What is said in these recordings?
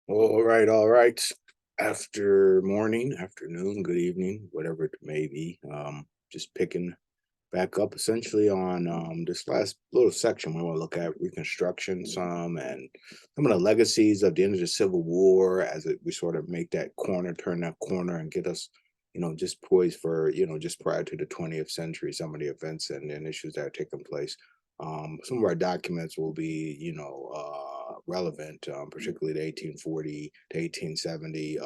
All right, all right. After morning, afternoon, good evening, whatever it may be. Just picking back up essentially on this last little section. We want to look at Reconstruction some and some of the legacies of the end of the Civil War we sort of make that corner, turn that corner, and get us, just poised for, just prior to the 20th century, some of the events and issues that are taking place. Some of our documents will be, relevant, particularly the 1840 to 1870,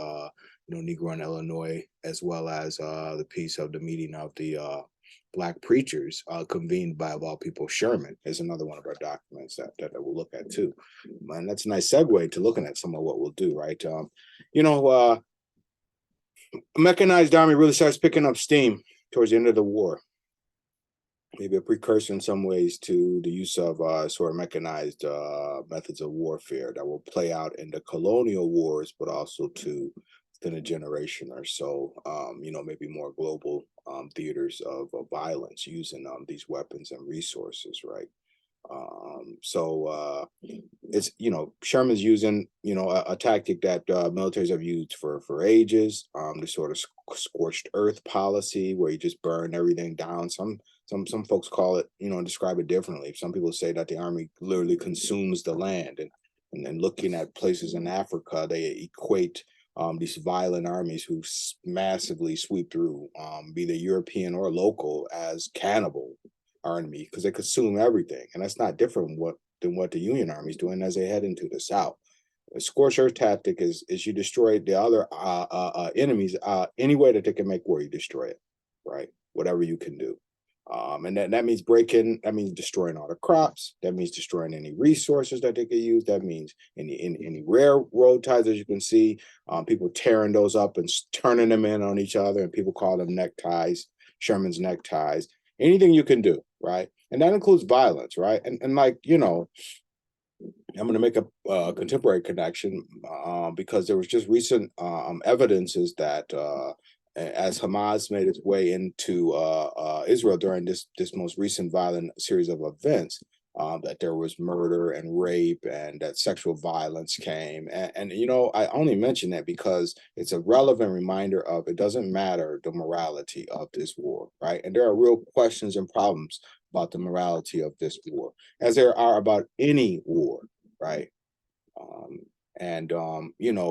Negro in Illinois, as well as the piece of the meeting of the Black preachers convened by, of all people, Sherman is another one of our documents that we'll look at too. And that's a nice segue to looking at some of what we'll do, right? Mechanized army really starts picking up steam towards the end of the war. Maybe a precursor in some ways to the use of sort of mechanized methods of warfare that will play out in the colonial wars, but also to within a generation or so, maybe more global theaters of violence using these weapons and resources, right? It's Sherman's using a tactic that militaries have used for ages, the sort of scorched earth policy where you just burn everything down. Some folks call it, describe it differently. Some people say that the army literally consumes the land, and then looking at places in Africa, they equate these violent armies who massively sweep through, be they European or local, as cannibal army because they consume everything, and that's not different than what the Union Army is doing as they head into the South. The scorched earth tactic is you destroy the other enemies any way that they can make war. You destroy it, right? Whatever you can do. And that means that means destroying all the crops. That means destroying any resources that they could use. That means any railroad ties, as you can see, people tearing those up and turning them in on each other, and people call them neckties, Sherman's neckties. Anything you can do, right? And that includes violence, right? And I'm going to make a contemporary connection because there was just recent evidences that as Hamas made its way into Israel during this most recent violent series of events, that there was murder and rape and that sexual violence came. And I only mention that because it's a relevant reminder of it doesn't matter the morality of this war, right? And there are real questions and problems about the morality of this war, as there are about any war, right?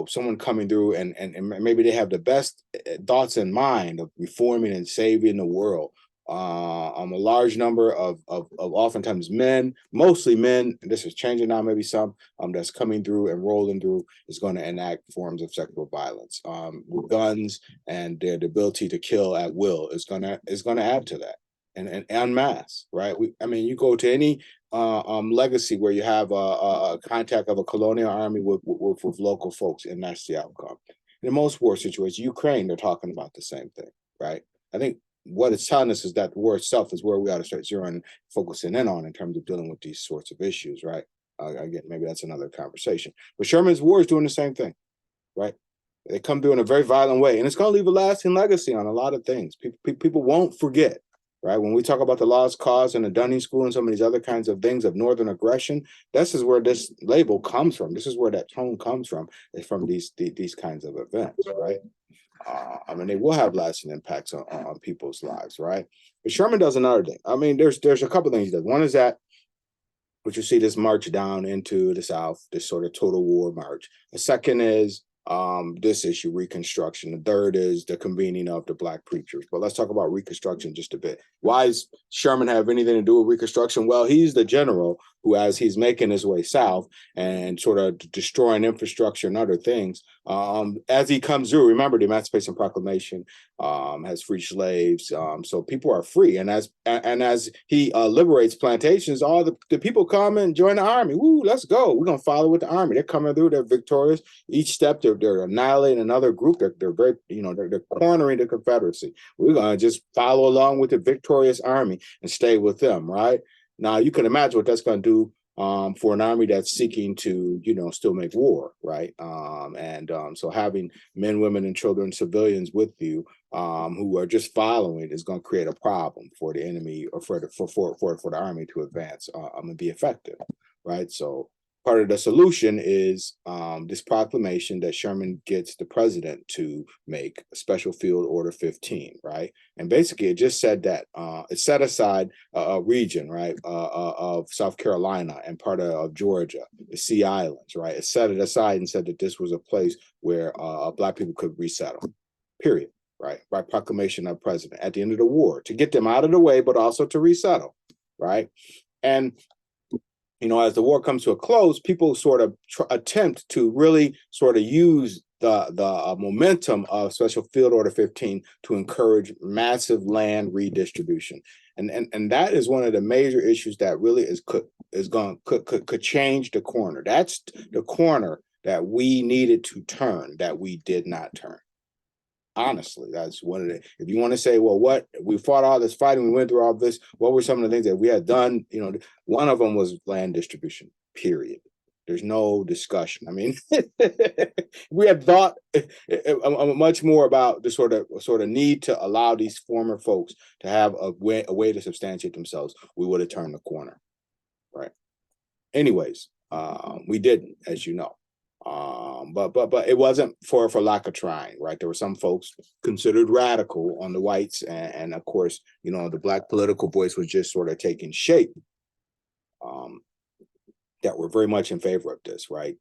Someone coming through and maybe they have the best thoughts in mind of reforming and saving the world. A large number of oftentimes men, mostly men, and this is changing now, maybe some that's coming through and rolling through is going to enact forms of sexual violence with guns, and their ability to kill at will is going to add to that, and en masse, right? You go to any legacy where you have a contact of a colonial army with local folks, and that's the outcome. In most war situations, Ukraine, they're talking about the same thing, right? I think what it's telling us is that the war itself is where we ought to start zeroing, focusing in on in terms of dealing with these sorts of issues, right? Again, maybe that's another conversation. But Sherman's war is doing the same thing, right? They come through in a very violent way, and it's going to leave a lasting legacy on a lot of things. People won't forget, right? When we talk about the lost cause and the Dunning School and some of these other kinds of things of Northern aggression, this is where this label comes from. This is where that tone comes from, is from these kinds of events, right? They will have lasting impacts on people's lives, right? But Sherman does another thing. There's a couple things he does. One is that, which you see this march down into the South, this sort of total war march. The second is this issue, Reconstruction. The third is the convening of the Black preachers. But let's talk about Reconstruction just a bit. Why does Sherman have anything to do with Reconstruction? Well, he's the general who, as he's making his way south and sort of destroying infrastructure and other things, as he comes through, remember the Emancipation Proclamation has free slaves, so people are free. And as he liberates plantations, all the people come and join the army. Woo, let's go. We're gonna follow with the army. They're coming through. They're victorious. Each step, they're annihilating another group. They're very, they're cornering the Confederacy. We're gonna just follow along with the victorious army and stay with them, right? Now you can imagine what that's gonna do for an army that's seeking to, still make war, right? So having men, women, and children, civilians with you who are just following is going to create a problem for the enemy or for the army to advance and be effective, right? So part of the solution is this proclamation that Sherman gets the president to make, a Special Field Order 15, right? And basically, it just said that it set aside a region, right, of South Carolina and part of Georgia, the Sea Islands, right? It set it aside and said that this was a place where Black people could resettle, period, right? By proclamation of president at the end of the war, to get them out of the way, but also to resettle, right? And as the war comes to a close, people sort of attempt to really sort of use the momentum of Special Field Order 15 to encourage massive land redistribution, and that is one of the major issues that really could change the corner. That's the corner that we needed to turn, that we did not turn. Honestly, that's one of the, if you want to say, well, what, we fought all this fighting, we went through all this, what were some of the things that we had done? One of them was land distribution, period. There's no discussion. I mean, we had thought much more about the sort of need to allow these former folks to have a way to substantiate themselves. We would have turned the corner, right? Anyways, we didn't, as you know. But it wasn't for lack of trying, right? There were some folks considered radical on the whites, and of course, the Black political voice was just sort of taking shape, that were very much in favor of this, right?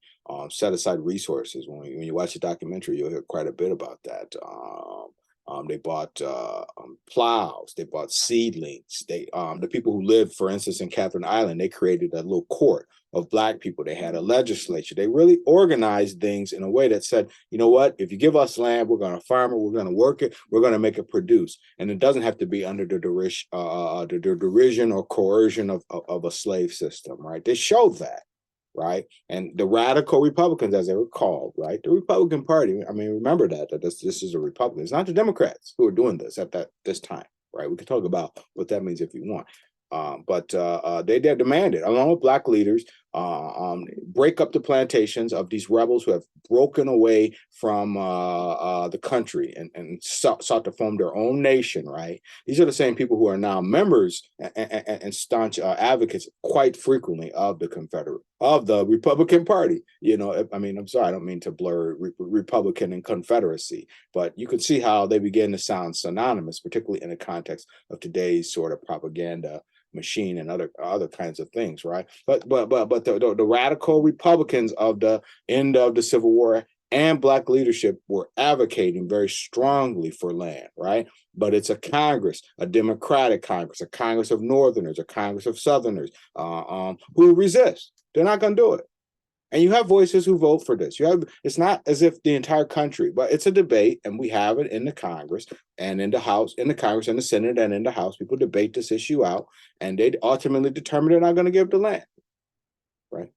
Set aside resources. When you watch the documentary, you'll hear quite a bit about that. They bought plows, they bought seedlings. The people who lived, for instance, in Catherine Island, they created a little court of Black people. They had a legislature. They really organized things in a way that said, you know what, if you give us land, we're going to farm it, we're going to work it, we're going to make it produce. And it doesn't have to be under the derision or coercion of a slave system, right? They showed that. Right. And the radical Republicans, as they were called, right, the Republican Party, I mean, remember that this is a Republican. It's not the Democrats who are doing this at this time. Right. We can talk about what that means if you want. But they demanded, along with Black leaders, break up the plantations of these rebels who have broken away from the country and sought to form their own nation, right? These are the same people who are now members and staunch advocates quite frequently of the Republican Party. I mean, I'm sorry, I don't mean to blur Republican and Confederacy, but you can see how they begin to sound synonymous, particularly in the context of today's sort of propaganda machine and other kinds of things, right? But the radical Republicans of the end of the Civil War and Black leadership were advocating very strongly for land, right? But it's a Congress, a Democratic Congress, a Congress of Northerners, a Congress of Southerners who resist. They're not going to do it. And you have voices who vote for this. It's not as if the entire country, but it's a debate, and we have it in the Congress and in the House, in the Congress and the Senate and in the House. People debate this issue out, and they ultimately determine they're not going to give the land, right?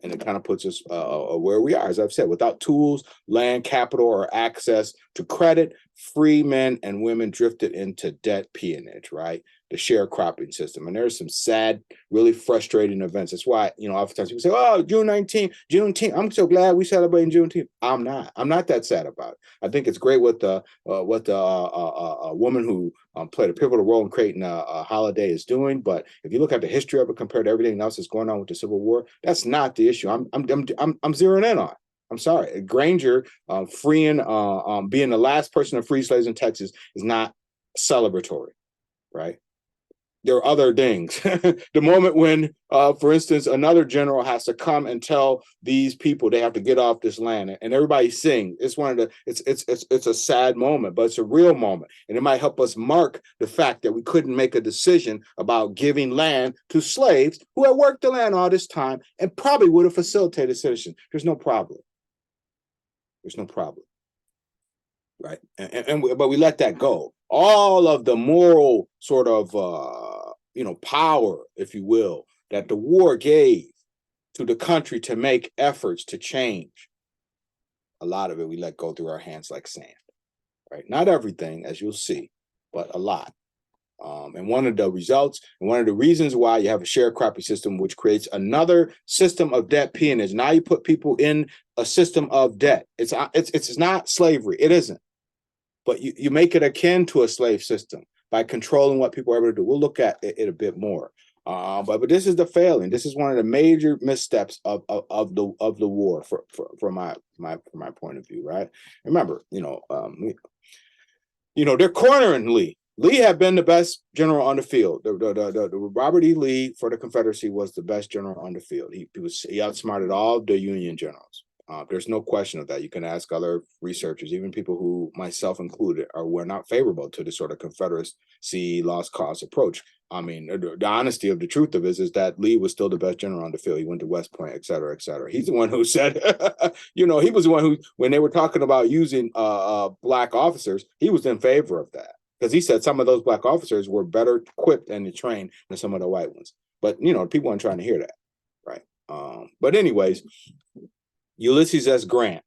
And it kind of puts us where we are, as I've said, without tools, land, capital, or access to credit, free men and women drifted into debt peonage, right? The sharecropping system. And there's some sad, really frustrating events. That's why, oftentimes people say, oh, Juneteenth. I'm so glad we celebrating Juneteenth. I'm not that sad about it. I think it's great what the woman who played a pivotal role in creating a holiday is doing. But if you look at the history of it compared to everything else that's going on with the Civil War, that's not the issue. I'm zeroing in on. I'm sorry, Granger being the last person to free slaves in Texas is not celebratory, right? There are other things. The moment when, for instance, another general has to come and tell these people they have to get off this land, and everybody sing. It's it's a sad moment, but it's a real moment, and it might help us mark the fact that we couldn't make a decision about giving land to slaves who had worked the land all this time and probably would have facilitated citizenship. There's no problem. There's no problem, right? But we let that go. All of the moral sort of power, if you will, that the war gave to the country to make efforts to change, a lot of it we let go through our hands like sand, right? Not everything, as you'll see, but a lot. And one of the results and one of the reasons why you have a sharecropping system, which creates another system of debt peonage. Now you put people in a system of debt. It's not slavery. It isn't. But you make it akin to a slave system by controlling what people are able to do. We'll look at it a bit more. But this is the failing. This is one of the major missteps of the war from my point of view, right? Remember, they're cornering Lee. Lee had been the best general on the field. The Robert E. Lee for the Confederacy was the best general on the field. He outsmarted all the Union generals. There's no question of that. You can ask other researchers, even people who, myself included, were not favorable to the sort of Confederacy lost cause approach. I mean, the honesty of the truth of it is that Lee was still the best general on the field. He went to West Point, et cetera, et cetera. He's the one who said, he was the one who, when they were talking about using black officers, he was in favor of that, because he said some of those black officers were better equipped and trained than some of the white ones. But, people weren't trying to hear that, right? But anyways, Ulysses S. Grant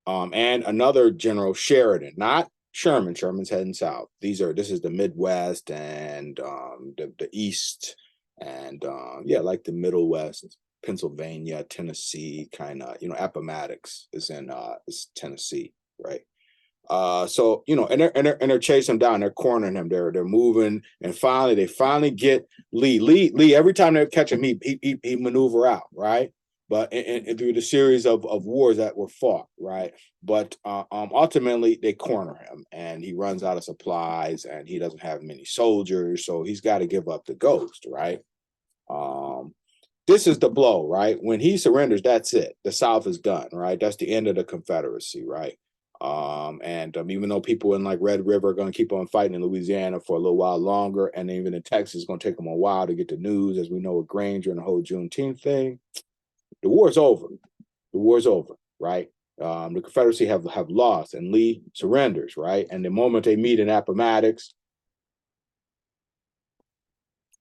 and another general, Sheridan, not Sherman. Sherman's heading south. This is the Midwest and the East and like the Middle West, Pennsylvania, Tennessee, kind of, Appomattox is in is Tennessee, right? So and they're chasing him down, they're cornering him, they're moving, and they finally get Lee. Lee, every time they catch him, he maneuver out, right? But and through the series of wars that were fought, right? But ultimately they corner him, and he runs out of supplies, and he doesn't have many soldiers, so he's got to give up the ghost, right? This is the blow, right? When he surrenders, that's it. The South is done, right? That's the end of the Confederacy, right? Even though people in like Red River are going to keep on fighting in Louisiana for a little while longer, and even in Texas, it's going to take them a while to get the news, as we know with Granger and the whole Juneteenth thing. The war's over. The war's over, right? The Confederacy have lost, and Lee surrenders, right? And the moment they meet in Appomattox,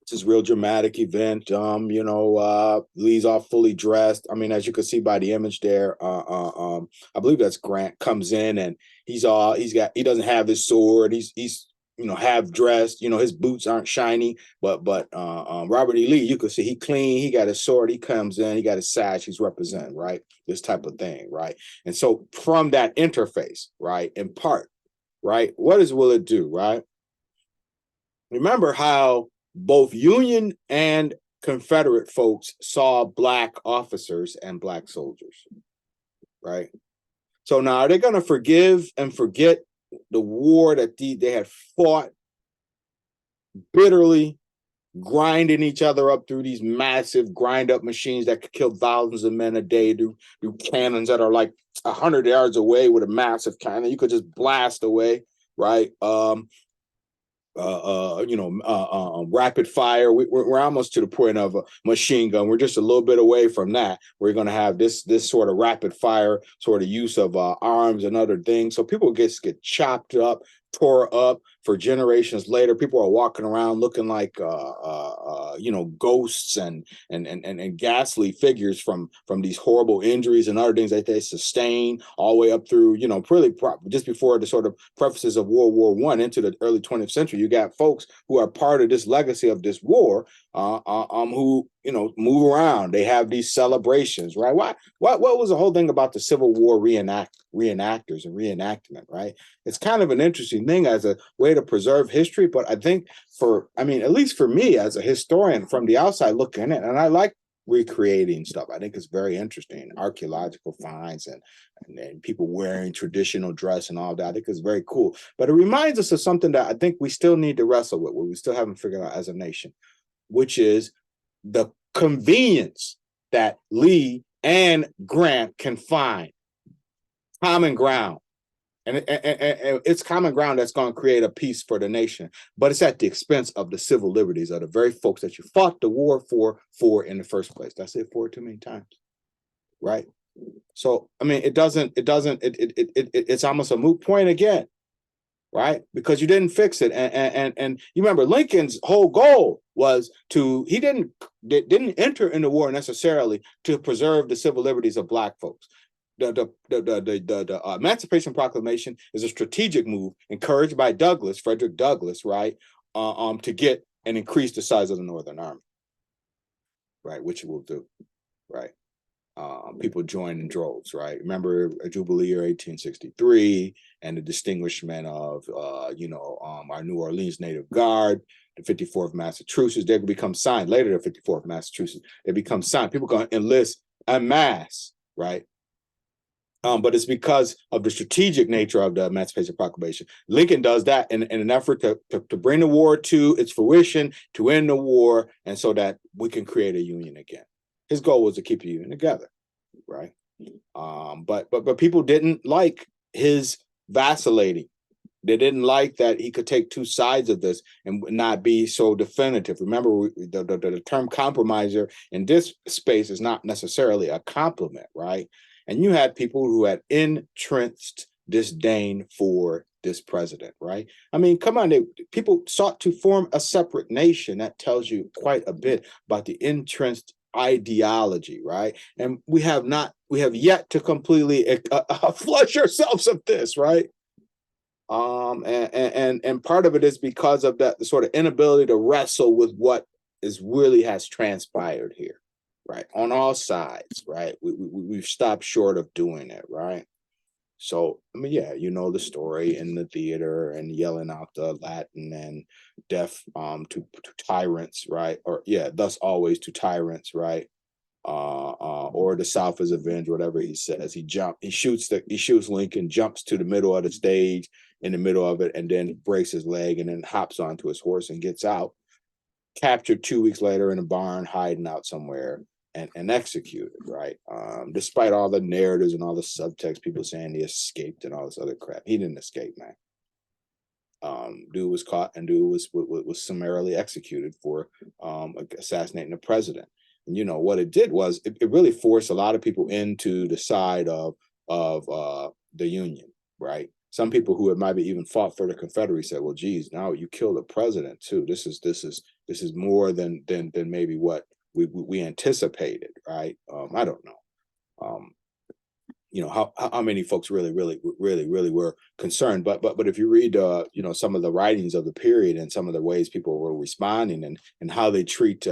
it's this real dramatic event. Lee's all fully dressed. I mean, as you can see by the image there, I believe that's Grant comes in, and he doesn't have his sword. He's half dressed. His boots aren't shiny, but Robert E. Lee, you could see he clean. He got his sword. He comes in. He got his sash. He's representing, right? This type of thing, right? And so from that interface, right, in part, right, will it do, right? Remember how both Union and Confederate folks saw black officers and black soldiers, right? So now, are they going to forgive and forget the war that they had fought bitterly, grinding each other up through these massive grind-up machines that could kill thousands of men a day, do cannons that are like 100 yards away with a massive cannon you could just blast away, right? Rapid fire. We're almost to the point of a machine gun. We're just a little bit away from that. We're going to have this sort of rapid fire sort of use of arms and other things. So people get chopped up, tore up for generations later. People are walking around looking like ghosts and ghastly figures from these horrible injuries and other things that they sustain all the way up through, really just before the sort of prefaces of World War I into the early 20th century. You got folks who are part of this legacy of this war, who move around. They have these celebrations, right? What was the whole thing about the Civil War reenactors and reenactment, right? It's kind of an interesting thing as a way to preserve history, but I think at least for me as a historian from the outside looking in, and I like recreating stuff. I think it's very interesting, archaeological finds and people wearing traditional dress and all that. I think it's very cool, but it reminds us of something that I think we still need to wrestle with, what we still haven't figured out as a nation, which is the convenience that Lee and Grant can find common ground. And it's common ground that's going to create a peace for the nation, but it's at the expense of the civil liberties of the very folks that you fought the war for in the first place. That's it for too many times, right? So I mean, it's almost a moot point again, right? Because you didn't fix it, and you remember Lincoln's whole goal was he didn't enter in the war necessarily to preserve the civil liberties of black folks. The Emancipation Proclamation is a strategic move encouraged by Frederick Douglass, right, to get and increase the size of the Northern Army, right, which it will do, right. people joined in droves, right? Remember a Jubilee year 1863 and the distinguishment of, our New Orleans Native Guard, the 54th Massachusetts. They become signed later, the 54th Massachusetts. They become signed. People going to enlist en masse, right? But it's because of the strategic nature of the Emancipation Proclamation. Lincoln does that in an effort to bring the war to its fruition, to end the war, and so that we can create a union again. His goal was to keep the union together, right? But people didn't like his vacillating. They didn't like that he could take two sides of this and not be so definitive. Remember, the term compromiser in this space is not necessarily a compliment, right? And you had people who had entrenched disdain for this president, right? I mean, come on, people sought to form a separate nation. That tells you quite a bit about the entrenched ideology, right? And we have yet to completely flush ourselves of this, right? And part of it is because of that the sort of inability to wrestle with what is really has transpired here, right? On all sides, right? We've stopped short of doing it, right? So, I mean, yeah, you know the story in the theater and yelling out the Latin and death to tyrants, right? Or yeah, thus always to tyrants, right? Or the South is avenged, whatever he says. He shoots Lincoln, jumps to the middle of the stage in the middle of it, and then breaks his leg and then hops onto his horse and gets out. Captured 2 weeks later in a barn, hiding out somewhere and executed, right? Despite all the narratives and all the subtext, people saying he escaped and all this other crap. He didn't escape, man. Dude was caught and dude was summarily executed for assassinating the president. And you know what it did was it really forced a lot of people into the side of the Union, right? Some people who had maybe even fought for the Confederacy said, "Well, geez, now you killed the president too. This is more than maybe what we anticipated, right?" I don't know. How many folks really were concerned, but if you read some of the writings of the period and some of the ways people were responding and how they treat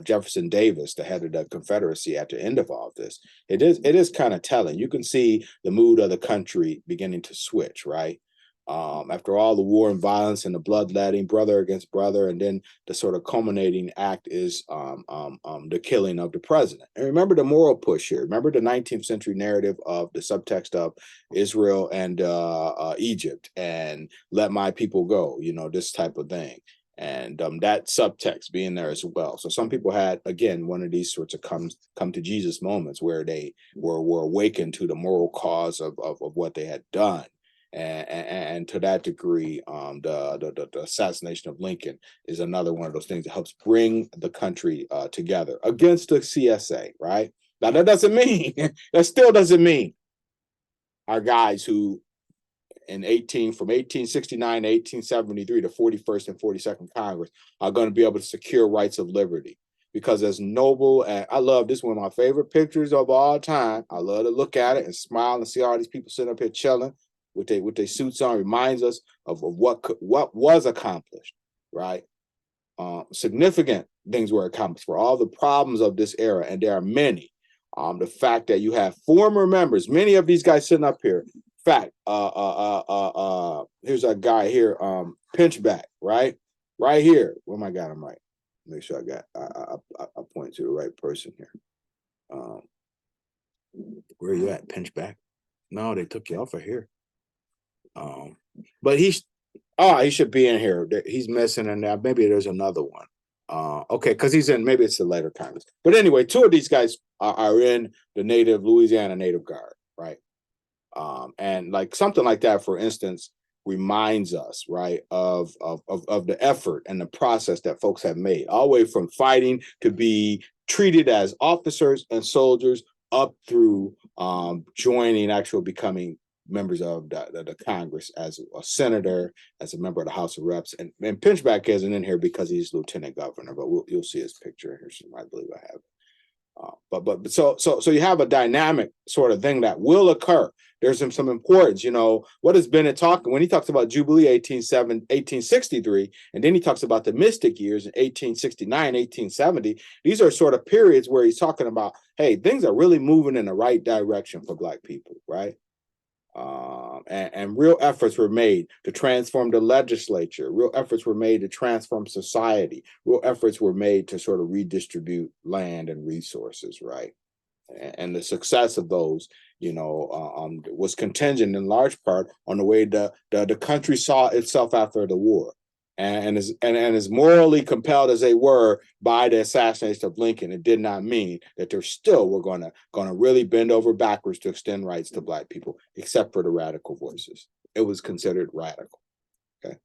Jefferson Davis, the head of the Confederacy, at the end of all of this, it is kind of telling. You can see the mood of the country beginning to switch, right? After all the war and violence and the bloodletting, brother against brother, and then the sort of culminating act is the killing of the president. And remember the moral push here. Remember the 19th century narrative of the subtext of Israel and Egypt and let my people go, this type of thing. And that subtext being there as well. So some people had, again, one of these sorts of come to Jesus moments where they were awakened to the moral cause of what they had done. And to that degree, the assassination of Lincoln is another one of those things that helps bring the country together against the CSA, right? Now, that still doesn't mean our guys who from 1869 to 1873, the 41st and 42nd Congress are going to be able to secure rights of liberty. Because as noble, and I love this, one of my favorite pictures of all time. I love to look at it and smile and see all these people sitting up here chilling with their suits on. Reminds us of what was accomplished, right? Significant things were accomplished for all the problems of this era, and there are many. The fact that you have former members, many of these guys sitting up here. In fact, here's a guy here, Pinchback, right here. Oh my God, I'm right. Make sure I point to the right person here. Where are you at, Pinchback? No, they took you off of here. But he should be in here. He's missing, and maybe there's another one. Okay, because he's in, maybe it's the later Congress. But anyway, two of these guys are in the Louisiana Native Guard, right? And like something like that, for instance, reminds us, right, of the effort and the process that folks have made, all the way from fighting to be treated as officers and soldiers up through joining, becoming members of the Congress as a senator, as a member of the House of Reps. And Pinchback isn't in here because he's lieutenant governor, but you'll see his picture here. I believe I have it. So you have a dynamic sort of thing that will occur. There's some importance, what is Bennett talking when he talks about Jubilee 1863, and then he talks about the Mystic years in 1869, 1870. These are sort of periods where he's talking about, hey, things are really moving in the right direction for Black people, right? And real efforts were made to transform the legislature. Real efforts were made to transform society. Real efforts were made to sort of redistribute land and resources, right? And the success of those, was contingent in large part on the way the country saw itself after the war. And as morally compelled as they were by the assassination of Lincoln, it did not mean that they still were going to really bend over backwards to extend rights to Black people, except for the radical voices. It was considered radical. Okay.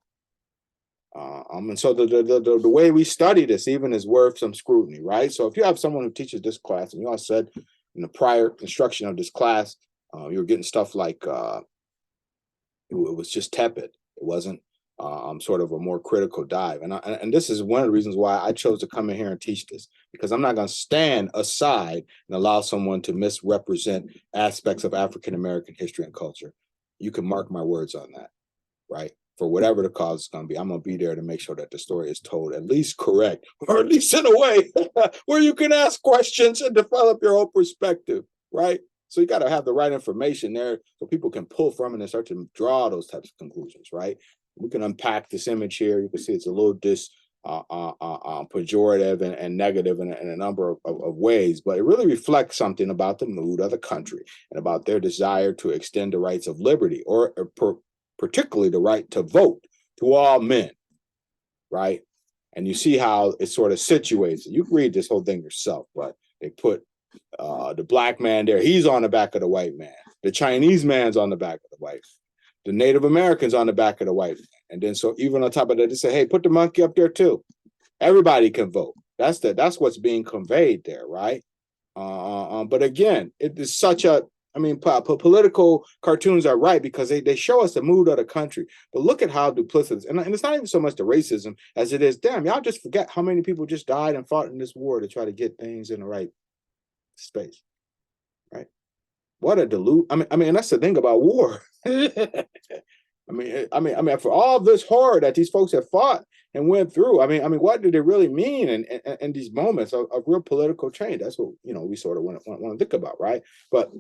And so the way we study this even is worth some scrutiny, right? So if you have someone who teaches this class, and you all said in the prior instruction of this class, you were getting stuff like it was just tepid. It wasn't sort of a more critical dive. And this is one of the reasons why I chose to come in here and teach this, because I'm not going to stand aside and allow someone to misrepresent aspects of African-American history and culture. You can mark my words on that, right? For whatever the cause is going to be, I'm going to be there to make sure that the story is told at least correct, or at least in a way where you can ask questions and develop your own perspective, right? So you got to have the right information there so people can pull from it and start to draw those types of conclusions, right? We can unpack this image here. You can see it's a little pejorative and negative in a number of ways, but it really reflects something about the mood of the country and about their desire to extend the rights of liberty, or particularly the right to vote to all men, right? And you see how it sort of situates. You can read this whole thing yourself, but they put the Black man there. He's on the back of the white man. The Chinese man's on the back of the white man. The Native Americans on the back of the white man. And then so even on top of that, they say, hey, put the monkey up there too. Everybody can vote. That's what's being conveyed there, right? But again, it is such a, political cartoons are right because they show us the mood of the country. But look at how duplicitous, and it's not even so much the racism as it is, damn, y'all just forget how many people just died and fought in this war to try to get things in the right space, right? What a and that's the thing about war. For all this horror that these folks have fought and went through, what did it really mean in these moments of real political change? That's what we sort of want to think about, right? But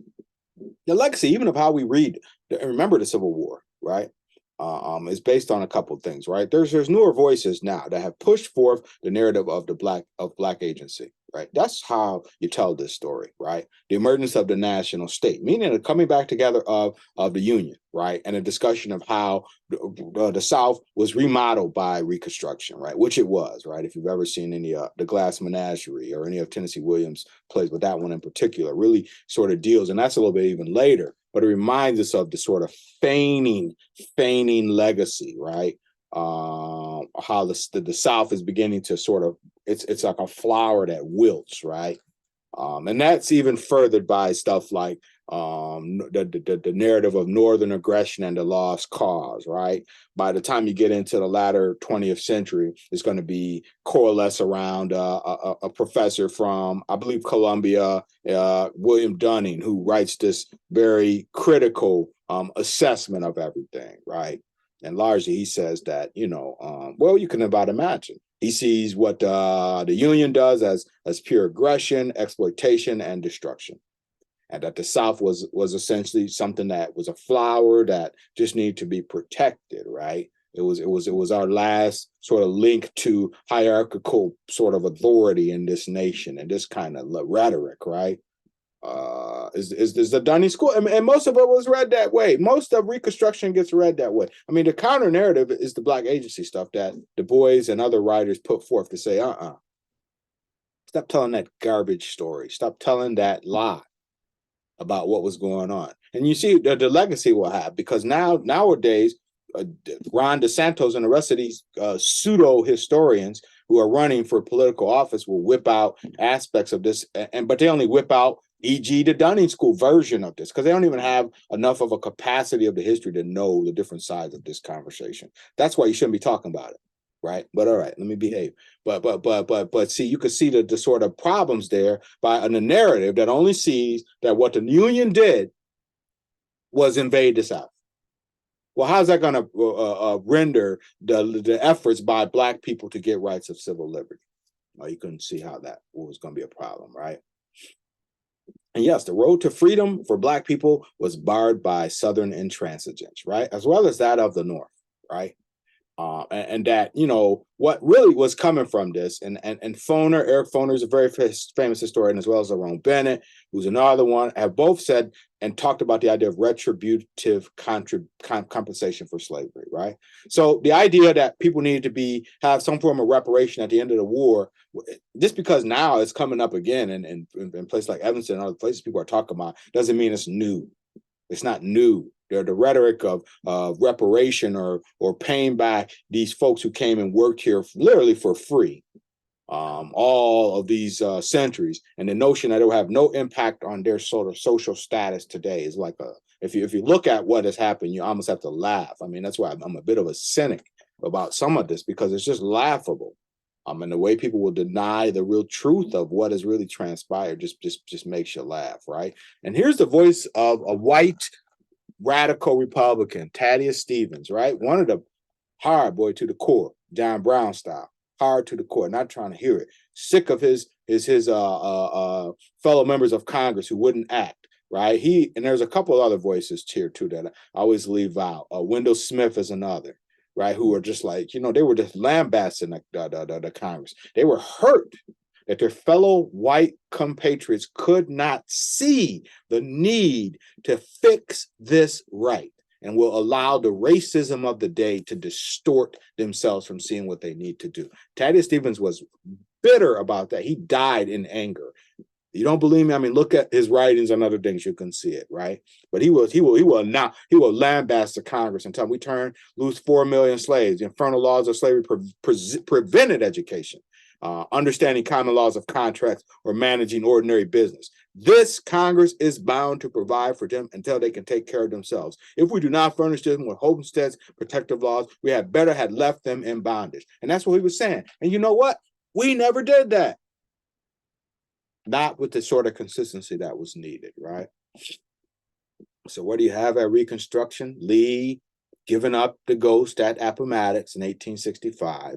the legacy, even of how we read and remember the Civil War, right, is based on a couple of things, right? There's newer voices now that have pushed forth the narrative of Black agency, right? That's how you tell this story, right? The emergence of the national state, meaning the coming back together of the Union, right? And a discussion of how the South was remodeled by Reconstruction, right? Which it was, right? If you've ever seen any the Glass Menagerie or any of Tennessee Williams' plays, but that one in particular really sort of deals, and that's a little bit even later, but it reminds us of the sort of feigning legacy, right? How the South is beginning to sort of, it's like a flower that wilts, right? And that's even furthered by stuff like the narrative of Northern aggression and the lost cause, right? By the time you get into the latter 20th century, it's going to be coalesce around a professor from, I believe, Columbia, William Dunning, who writes this very critical assessment of everything, right? And largely he says that, well, you can about imagine. He sees what the Union does as pure aggression, exploitation, and destruction. And that the South was essentially something that was a flower that just needed to be protected, right? It was our last sort of link to hierarchical sort of authority in this nation and this kind of rhetoric, right? Is the Dunning School, and most of it was read that way. Most of Reconstruction gets read that way. The counter narrative is the Black agency stuff that Du Bois and other writers put forth to say, stop telling that garbage story. Stop telling that lie about what was going on. And you see the legacy we'll have, because nowadays, Ron DeSantos and the rest of these pseudo historians who are running for political office will whip out aspects of this, but they only whip out, e.g., the Dunning School version of this, because they don't even have enough of a capacity of the history to know the different sides of this conversation. That's why you shouldn't be talking about it. right? But all right, let me behave. But see, you can see the sort of problems there by the narrative that only sees that what the Union did was invade the South. Well, how's that going to render the efforts by Black people to get rights of civil liberty? Well, you couldn't see how that was going to be a problem, right? And yes, the road to freedom for Black people was barred by Southern intransigence, right? As well as that of the North, right? And that, you know, what really was coming from this, and Foner, Eric Foner is a very famous historian, as well as Aaron Bennett, who's another one, have both said and talked about the idea of retributive compensation for slavery, right? So the idea that people needed to have some form of reparation at the end of the war, just because now it's coming up again in places like Evanston and other places people are talking about, doesn't mean it's new. It's not new. The rhetoric of reparation or paying back these folks who came and worked here literally for free all of these centuries, and the notion that it will have no impact on their sort of social status today is like if you look at what has happened, you almost have to laugh. I mean, that's why I'm a bit of a cynic about some of this, because it's just laughable. And the way people will deny the real truth of what has really transpired just makes you laugh, right? And here's the voice of a white radical Republican, Thaddeus Stevens, right? One of the hard boy to the core, John Brown style, hard to the core, not trying to hear it. Sick of his fellow members of Congress who wouldn't act, right? And there's a couple other voices here too that I always leave out. Wendell Smith is another, right? Who are just like, you know, they were just lambasting the Congress. They were hurt that their fellow white compatriots could not see the need to fix this right, and will allow the racism of the day to distort themselves from seeing what they need to do. Thaddeus Stevens was bitter about that. He died in anger. You don't believe me? I mean, look at his writings and other things. You can see it, right? But he will lambast the Congress and tell them we lose 4 million slaves. The infernal laws of slavery prevented education, understanding common laws of contracts, or managing ordinary business. This Congress is bound to provide for them until they can take care of themselves. If we do not furnish them with homesteads, protective laws, we had better have left them in bondage. And that's what he was saying. And you know what? We never did that. Not with the sort of consistency that was needed, right? So what do you have at Reconstruction? Lee giving up the ghost at Appomattox in 1865.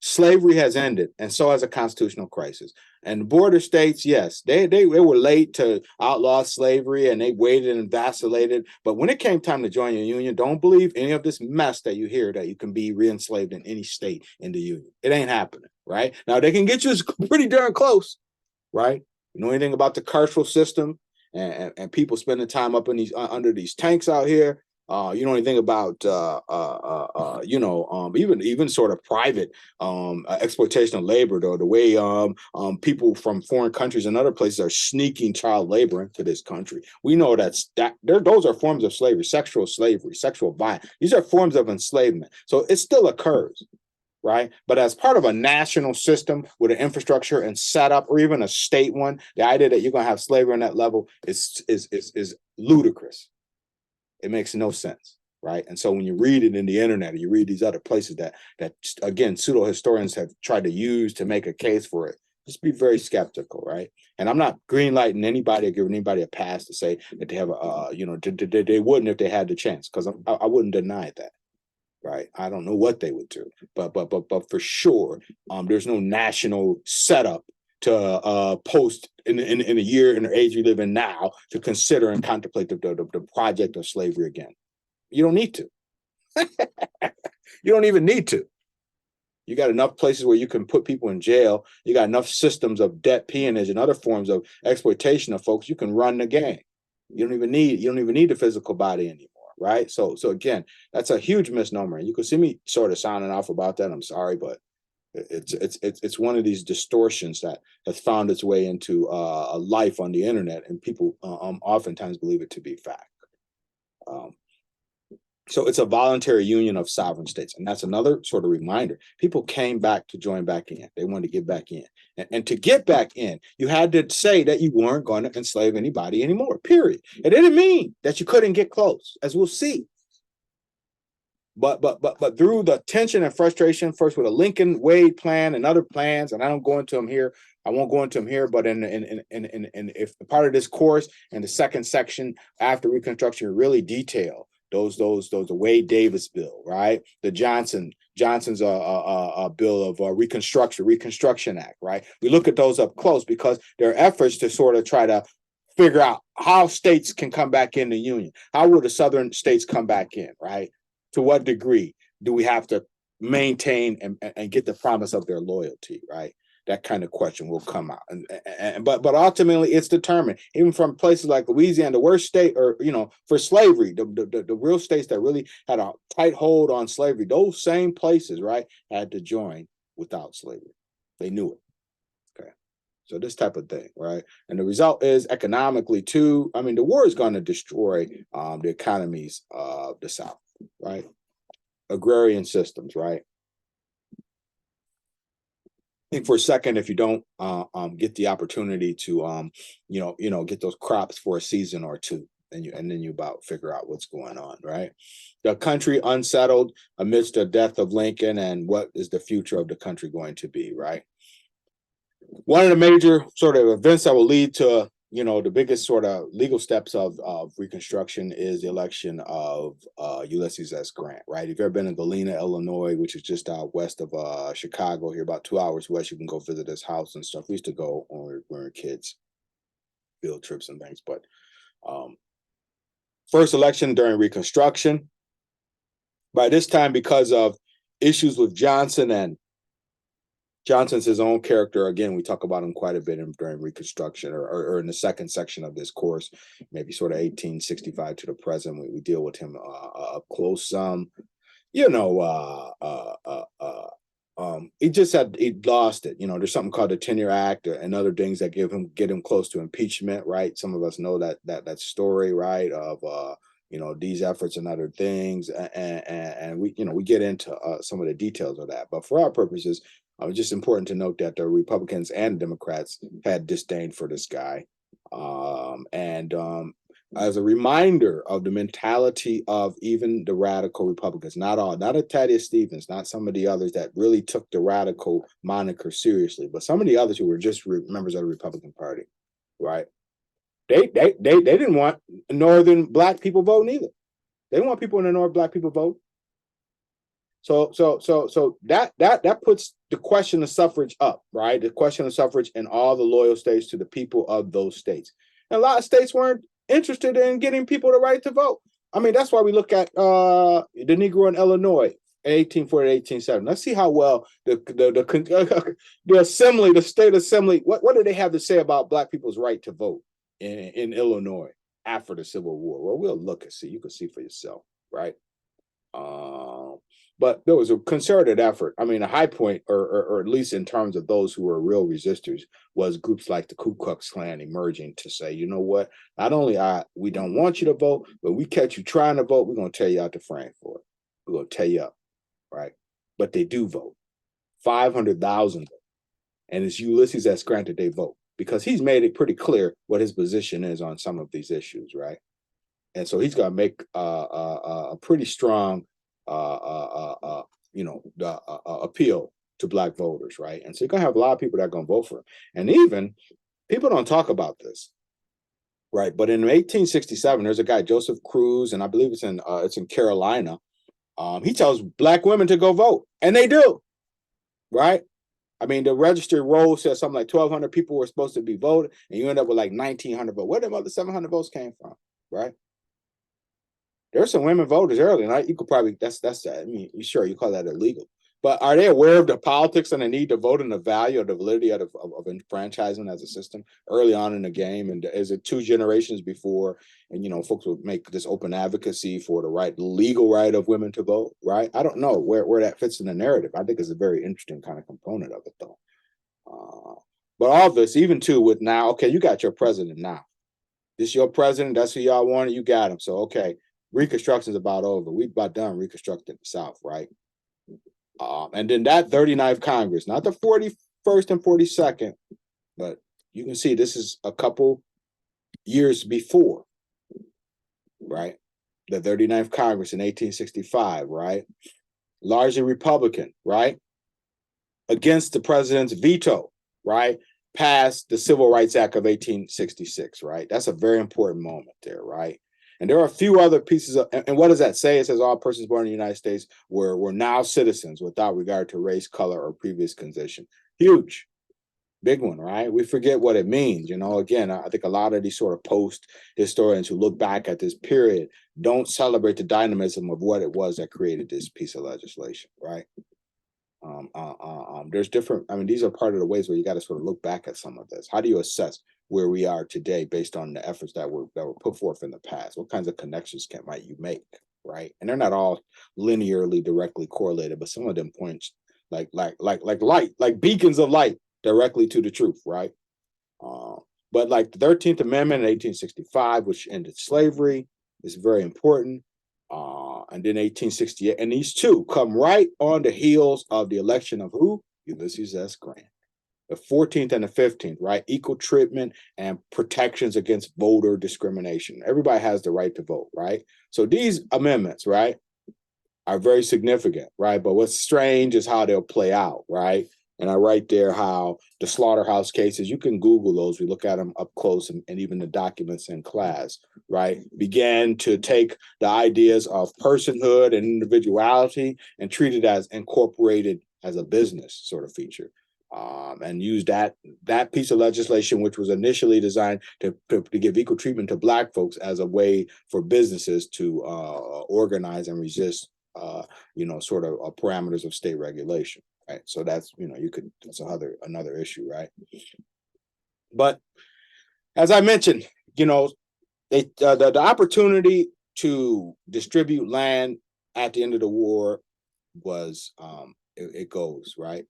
Slavery has ended, and so has a constitutional crisis. And border states, yes, they were late to outlaw slavery, and they waited and vacillated. But when it came time to join your union, don't believe any of this mess that you hear that you can be re-enslaved in any state in the union. It ain't happening, right? Now, they can get you pretty darn close, right? You know anything about the carceral system and people spending time up in these under these tanks out here? You know anything about even sort of private exploitation of labor, though, the way people from foreign countries and other places are sneaking child labor into this country. We know those are forms of slavery, sexual violence. These are forms of enslavement. So it still occurs, right? But as part of a national system with an infrastructure and setup, or even a state one, the idea that you're going to have slavery on that level is ludicrous. It makes no sense, right? And so when you read it in the internet, or you read these other places that again, pseudo historians have tried to use to make a case for it, just be very skeptical, right? And I'm not greenlighting anybody or giving anybody a pass to say that they have they wouldn't if they had the chance, because I wouldn't deny that. Right, I don't know what they would do, but for sure, there's no national setup to post in a year in the age we live in now to consider and contemplate the project of slavery again. You don't need to. You don't even need to. You got enough places where you can put people in jail. You got enough systems of debt peonage and other forms of exploitation of folks. You can run the game. You don't even need the physical body anymore. Right. So again, that's a huge misnomer. And you can see me sort of sounding off about that. I'm sorry, but it's one of these distortions that has found its way into a life on the internet, and people oftentimes believe it to be fact. So it's a voluntary union of sovereign states. And that's another sort of reminder. People came back to join back in. They wanted to get back in. And to get back in, you had to say that you weren't going to enslave anybody anymore, period. It didn't mean that you couldn't get close, as we'll see. But through the tension and frustration, first with a Lincoln Wade plan and other plans, and I don't go into them here. I won't go into them here, but in if part of this course and the second section after Reconstruction really detail the Wade Davis bill, right? The Johnson's bill of Reconstruction Act, right? We look at those up close because there are efforts to sort of try to figure out how states can come back in the union. How will the southern states come back in, right? To what degree do we have to maintain and get the promise of their loyalty, right? That kind of question will come out, but ultimately it's determined. Even from places like Louisiana, the worst state, or for slavery, the real states that really had a tight hold on slavery, those same places, right, had to join without slavery. They knew it. Okay, so this type of thing, right, and the result is economically too. I mean, the war is going to destroy the economies of the South, right? Agrarian systems, right? Think for a second, if you don't get the opportunity to get those crops for a season or two, and then you about figure out what's going on, right? The country unsettled amidst the death of Lincoln, and what is the future of the country going to be, right? One of the major sort of events that will lead to the biggest sort of legal steps of Reconstruction is the election of Ulysses S. Grant, right? If you've ever been in Galena, Illinois, which is just out west of Chicago, here about 2 hours west, you can go visit his house and stuff. We used to go when we were kids, field trips and things. But first election during Reconstruction. By this time, because of issues with Johnson's his own character. Again, we talk about him quite a bit during Reconstruction, or in the second section of this course, maybe sort of 1865 to the present. We deal with him up close. He lost it. There's something called the Tenure Act and other things that get him close to impeachment, right? Some of us know that story, right? Of these efforts and other things, and we get into some of the details of that. But for our purposes, it's just important to note that the Republicans and Democrats had disdain for this guy, as a reminder of the mentality of even the radical Republicans, not a Thaddeus Stevens, not some of the others that really took the radical moniker seriously, but some of the others who were just members of the Republican Party, right? They didn't want Northern Black people voting either. They didn't want people in the North Black people vote. So that puts the question of suffrage up, right? The question of suffrage in all the loyal states to the people of those states. And a lot of states weren't interested in getting people the right to vote. I mean, that's why we look at the Negro in Illinois, 1840 to 1870. Let's see how well the assembly, the state assembly, what do they have to say about Black people's right to vote in Illinois after the Civil War? Well, we'll look and see. You can see for yourself, right? But there was a concerted effort. I mean, a high point, or at least in terms of those who were real resistors, was groups like the Ku Klux Klan emerging to say, you know what? Not only we don't want you to vote, but we catch you trying to vote, we're going to tear you out the frame for it. We're going to tear you up, right? But they do vote. 500,000, and it's Ulysses S. Grant that they vote, because he's made it pretty clear what his position is on some of these issues, right? And so he's going to make a pretty strong appeal to Black voters, right? And so you're gonna have a lot of people that are gonna vote for him. And even people don't talk about this, right? But in 1867, there's a guy, Joseph Cruz, and I believe it's in Carolina. He tells Black women to go vote, and they do, right? I mean, the registered roll says something like 1,200 people were supposed to be voted, and you end up with like 1,900 votes. Where the other 700 votes came from, right? There's some women voters early, and you could probably that's I mean, sure, you call that illegal, but are they aware of the politics and the need to vote and the value of the validity of enfranchisement as a system early on in the game? And is it 2 generations before, and folks would make this open advocacy for the legal right of women to vote, right? I don't know where that fits in the narrative. I think it's a very interesting kind of component of it, though. But all this, even too, with now, okay, you got your president now. This your president. That's who y'all wanted. You got him. So okay. Reconstruction is about over. We've about done reconstructing the South, right? And then that 39th Congress, not the 41st and 42nd, but you can see this is a couple years before, right? the 39th Congress in 1865, right? Largely Republican, right? Against the president's veto, right? Passed the Civil Rights Act of 1866, right? That's a very important moment there, right? And there are a few other pieces of, and what does that say? It says all persons born in the United States were now citizens without regard to race, color, or previous condition. Huge, big one, right? We forget what it means. Again, I think a lot of these sort of post historians who look back at this period don't celebrate the dynamism of what it was that created this piece of legislation, right? There's different, these are part of the ways where you got to sort of look back at some of this. How do you assess where we are today based on the efforts that were put forth in the past? What kinds of connections might you make, right? And they're not all linearly directly correlated, but some of them point like light, like beacons of light directly to the truth, right? But like the 13th Amendment in 1865, which ended slavery, is very important. And then 1868, and these two come right on the heels of the election of who? Ulysses S. Grant. The 14th and the 15th, right? Equal treatment and protections against voter discrimination. Everybody has the right to vote, right? So these amendments, right, are very significant, right? But what's strange is how they'll play out, right? And I write there how the slaughterhouse cases, you can Google those. We look at them up close and even the documents in class, right? Began to take the ideas of personhood and individuality and treat it as incorporated as a business sort of feature. And use that piece of legislation, which was initially designed to give equal treatment to Black folks, as a way for businesses to organize and resist, sort of parameters of state regulation. Right. So that's, that's another issue, right? But as I mentioned, the opportunity to distribute land at the end of the war was, it goes, right?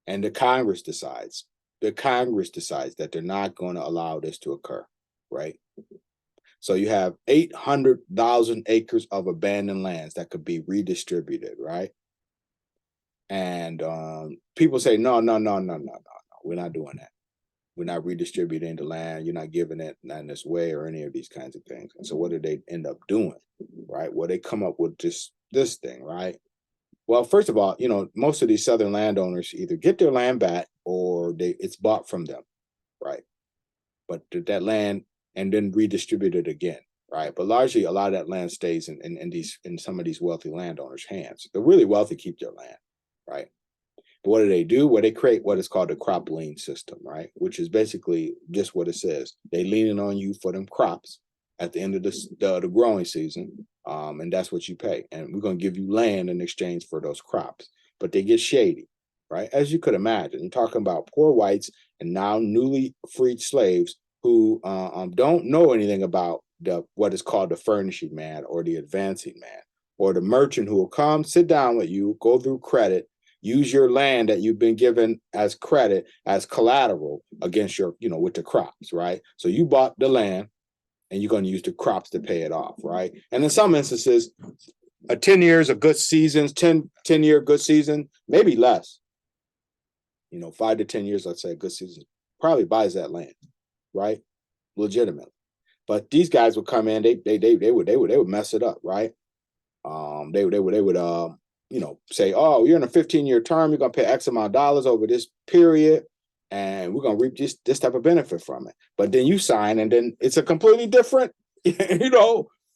And the Congress decides that they're not going to allow this to occur, right? So you have 800,000 acres of abandoned lands that could be redistributed, right? And people say, no, we're not doing that. We're not redistributing the land. You're not giving it in this way or any of these kinds of things. And so what did they end up doing, right? Well, they come up with this thing, right? Well, first of all, most of these Southern landowners either get their land back or it's bought from them, right? But that land and then redistributed again, right? But largely, a lot of that land stays in some of these wealthy landowners' hands. The really wealthy keep their land, right? But what do? Well, they create what is called the crop lien system, right? Which is basically just what it says. They leaning on you for them crops at the end of the growing season, and that's what you pay. And we're going to give you land in exchange for those crops. But they get shady, right? As you could imagine, you're talking about poor whites and now newly freed slaves who don't know anything about what is called the furnishing man or the advancing man or the merchant who will come sit down with you, go through credit, use your land that you've been given as credit, as collateral against your, with the crops, right? So you bought the land and you're going to use the crops to pay it off, right? And in some instances, 10 years of good seasons, 10-year good season, maybe less, 5 to 10 years, let's say, a good season, probably buys that land, right? Legitimately. But these guys would come in, they would mess it up, right? They would say, oh, you're in a 15-year term, you're gonna pay X amount of dollars over this period, and we're gonna reap this type of benefit from it. But then you sign, and then it's a completely different,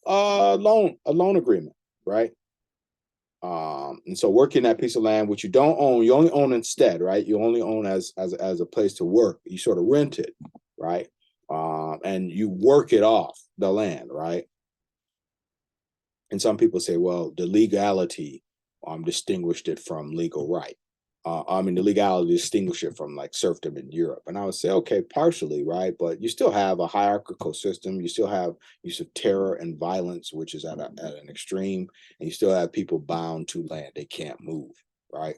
loan agreement, right? And so working that piece of land, which you don't own, you only own instead, right? You only own as a place to work. You sort of rent it, right? And you work it off the land, right? And some people say, well, the legality distinguished it from legal right. The legality distinguished it from like serfdom in Europe. And I would say, okay, partially, right? But you still have a hierarchical system. You still have use of terror and violence, which is at an extreme. And you still have people bound to land they can't move, right?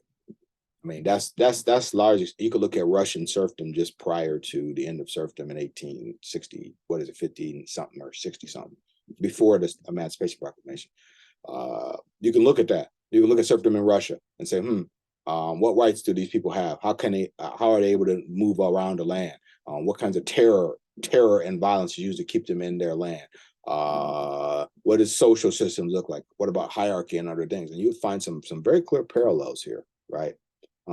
That's largely, you could look at Russian serfdom just prior to the end of serfdom in 1860, 15 something or 60 something, before the Emancipation Proclamation. You can look at that. You can look at serfdom in Russia and say, what rights do these people have? How are they able to move around the land? What kinds of terror and violence is used to keep them in their land? What does social systems look like? What about hierarchy and other things? And you find some very clear parallels here, right?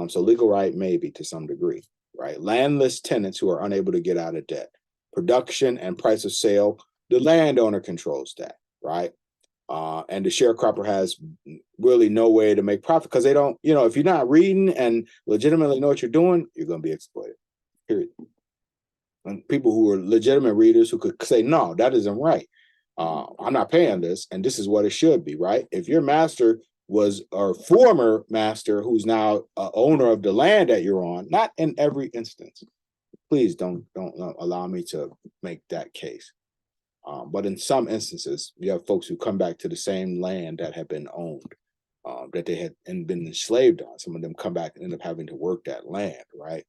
So legal right, maybe to some degree, right? Landless tenants who are unable to get out of debt. Production and price of sale, the landowner controls that, right? And the sharecropper has really no way to make profit because they don't, if you're not reading and legitimately know what you're doing, you're going to be exploited, period. And people who are legitimate readers who could say, no, that isn't right. I'm not paying this, and this is what it should be, right? If your master was or former master who's now owner of the land that you're on, not in every instance, please don't allow me to make that case. But in some instances, you have folks who come back to the same land that had been owned, that they had been enslaved on. Some of them come back and end up having to work that land, right?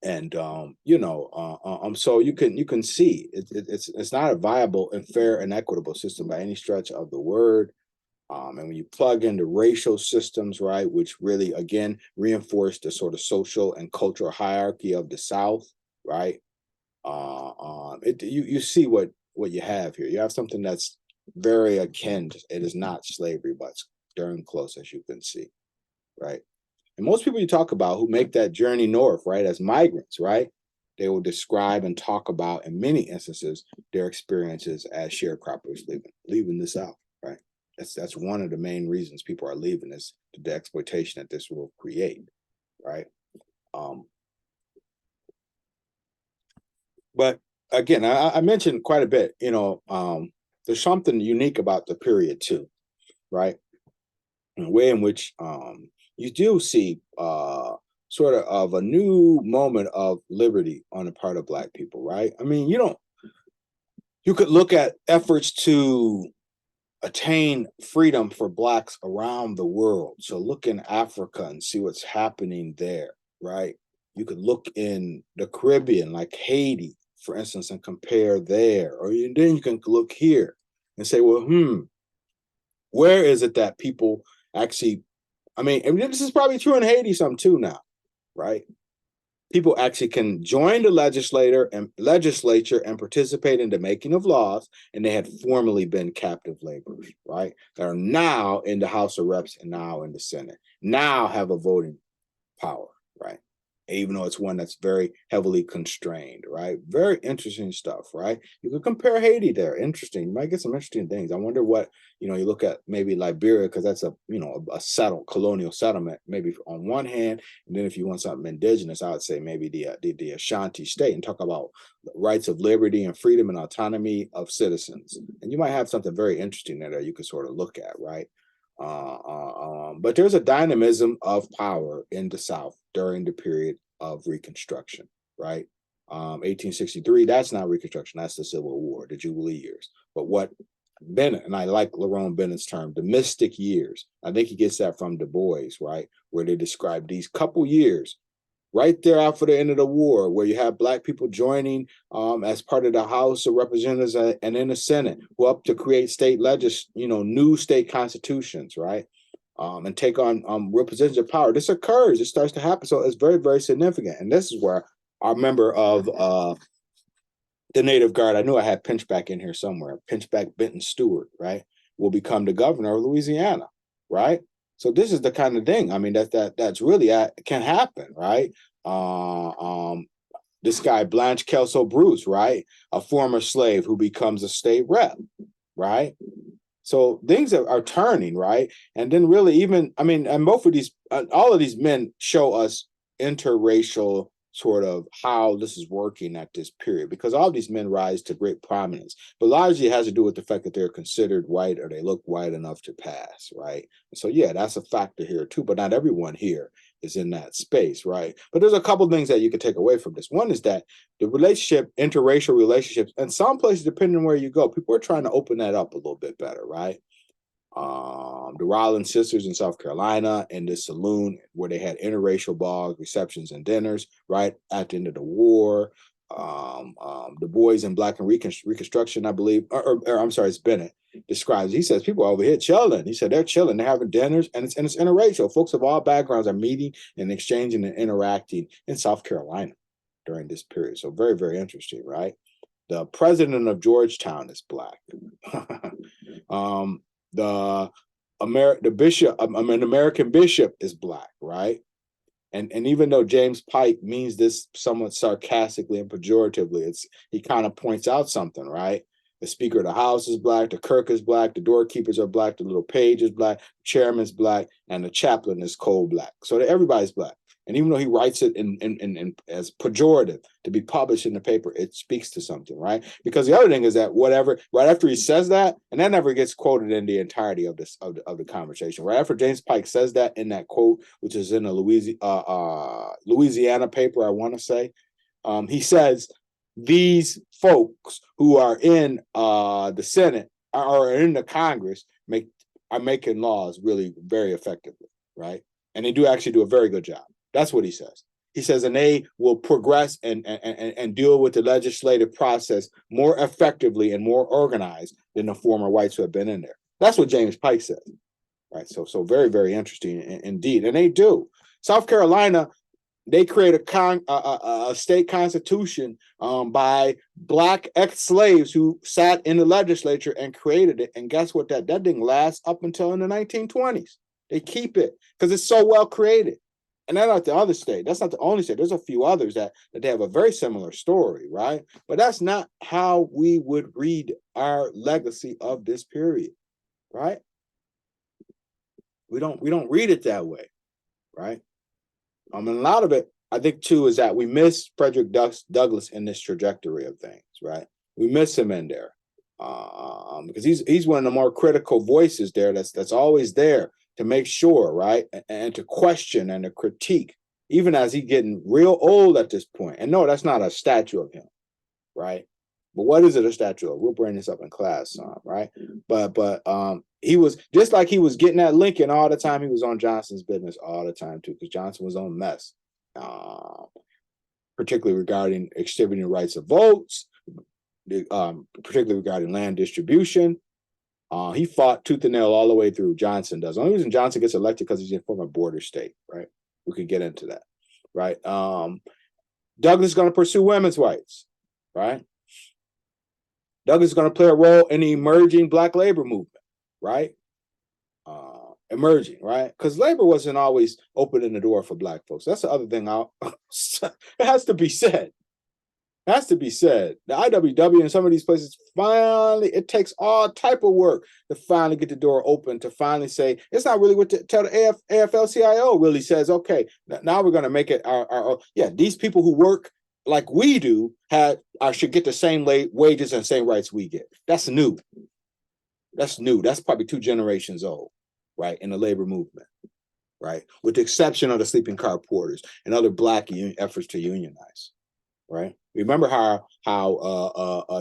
And so you can see it's not a viable and fair and equitable system by any stretch of the word. And when you plug in the racial systems, right, which really again reinforce the sort of social and cultural hierarchy of the South, right? You see what you have here. You have something that's very akin. It is not slavery, but it's darn close, as you can see, right? And most people you talk about who make that journey north, right, as migrants, right, they will describe and talk about, in many instances, their experiences as sharecroppers leaving the South, right? That's one of the main reasons people are leaving, is the exploitation that this will create, right? But again, I mentioned quite a bit, there's something unique about the period too, right? In a way in which you do see sort of a new moment of liberty on the part of Black people, right? I mean, you could look at efforts to attain freedom for Blacks around the world. So look in Africa and see what's happening there, right? You could look in the Caribbean, like Haiti, for instance, and compare there. Or then you can look here and say, well, where is it that people actually, and this is probably true in Haiti some too now, right? People actually can join the legislature and participate in the making of laws, and they had formerly been captive laborers, right? That are now in the House of Reps and now in the Senate, now have a voting power, right? Even though it's one that's very heavily constrained, right? Very interesting stuff, right? You could compare Haiti there. Interesting. You might get some interesting things. I wonder what, you look at maybe Liberia, because that's a colonial settlement, maybe on one hand. And then if you want something indigenous, I would say maybe the Ashanti state, and talk about rights of liberty and freedom and autonomy of citizens. And you might have something very interesting there that you could sort of look at, right? But there's a dynamism of power in the South during the period of Reconstruction, right? 1863, that's not Reconstruction, that's the Civil War, the Jubilee years. But what Bennett, and I like Lerone Bennett's term, the mystic years, I think he gets that from Du Bois, right? Where they describe these couple years right there after the end of the war, where you have Black people joining as part of the House of Representatives and in the Senate, who up to create new state constitutions, right? And take on representative power. This occurs, it starts to happen. So it's very, very significant. And this is where our member of the Native Guard, I knew I had Pinchback in here somewhere, Pinchback Benton Stewart, right, will become the governor of Louisiana, right? So this is the kind of thing, that's really can happen, right? This guy, Blanche Kelso Bruce, right? A former slave who becomes a state rep, right? So things are turning, right? And then really and both of these, all of these men show us interracial sort of how this is working at this period, because all these men rise to great prominence, but largely it has to do with the fact that they're considered white or they look white enough to pass, right? So yeah, that's a factor here too, but not everyone here is in that space, right? But there's a couple things that you can take away from this. One is that the interracial relationships, and some places, depending on where you go, people are trying to open that up a little bit better, right? The Rollins sisters in South Carolina in this saloon where they had interracial balls, receptions, and dinners right at the end of the war. The boys in Black and Reconstruction, I believe, or I'm sorry, it's Bennett describes. He says people are over here chilling. He said they're chilling, they're having dinners, and it's interracial. Folks of all backgrounds are meeting and exchanging and interacting in South Carolina during this period. So very, very interesting, right? The president of Georgetown is black. The bishop, an American bishop, is black, right? And even though James Pike means this somewhat sarcastically and pejoratively, he kind of points out something, right? The Speaker of the House is black, the clerk is black, the doorkeepers are black, the little page is black, the chairman's black, and the chaplain is coal black. So everybody's black. And even though he writes it in as pejorative to be published in the paper, it speaks to something, right? Because the other thing is that right after he says that, and that never gets quoted in the entirety of this of the conversation. Right after James Pike says that in that quote, which is in a Louisiana paper, I want to say, he says, these folks who are in the Senate or in the Congress are making laws really very effectively, right? And they do actually do a very good job. That's what he says. He says, and they will progress and deal with the legislative process more effectively and more organized than the former whites who have been in there. That's what James Pike says, right? So very, very interesting indeed. And they do. South Carolina, they create a state constitution by black ex-slaves who sat in the legislature and created it. And guess what? That didn't last up until in the 1920s. They keep it because it's so well created. And that's not the other state. That's not the only state. There's a few others that they have a very similar story, right? But that's not how we would read our legacy of this period, right? We don't read it that way, right? And a lot of it, I think, too, is that we miss Frederick Douglass in this trajectory of things, right? We miss him in there because he's one of the more critical voices there. That's always there to make sure, right, and to question and to critique, even as he's getting real old at this point. And no, that's not a statue of him, right? But what is it a statue of? We'll bring this up in class, right? But he was just like he was getting at Lincoln all the time. He was on Johnson's business all the time too, because Johnson was on mess, particularly regarding exhibiting rights of votes, particularly regarding land distribution. He fought tooth and nail all the way through. Johnson does. The only reason Johnson gets elected because he's from a border state, right? We could get into that, right? Douglass is going to pursue women's rights, right? Douglass is going to play a role in the emerging Black labor movement, right? Emerging, right? Because labor wasn't always opening the door for Black folks. That's the other thing. It has to be said. Has to be said. The IWW in some of these places, finally, it takes all type of work to finally get the door open, to finally say, it's not really what to tell the AFL-CIO really says, okay, now we're going to make it these people who work like we do should get the same wages and same rights we get. That's new. That's new. That's probably 2 generations old, right, in the labor movement, right, with the exception of the sleeping car porters and other Black efforts to unionize. Right. Remember how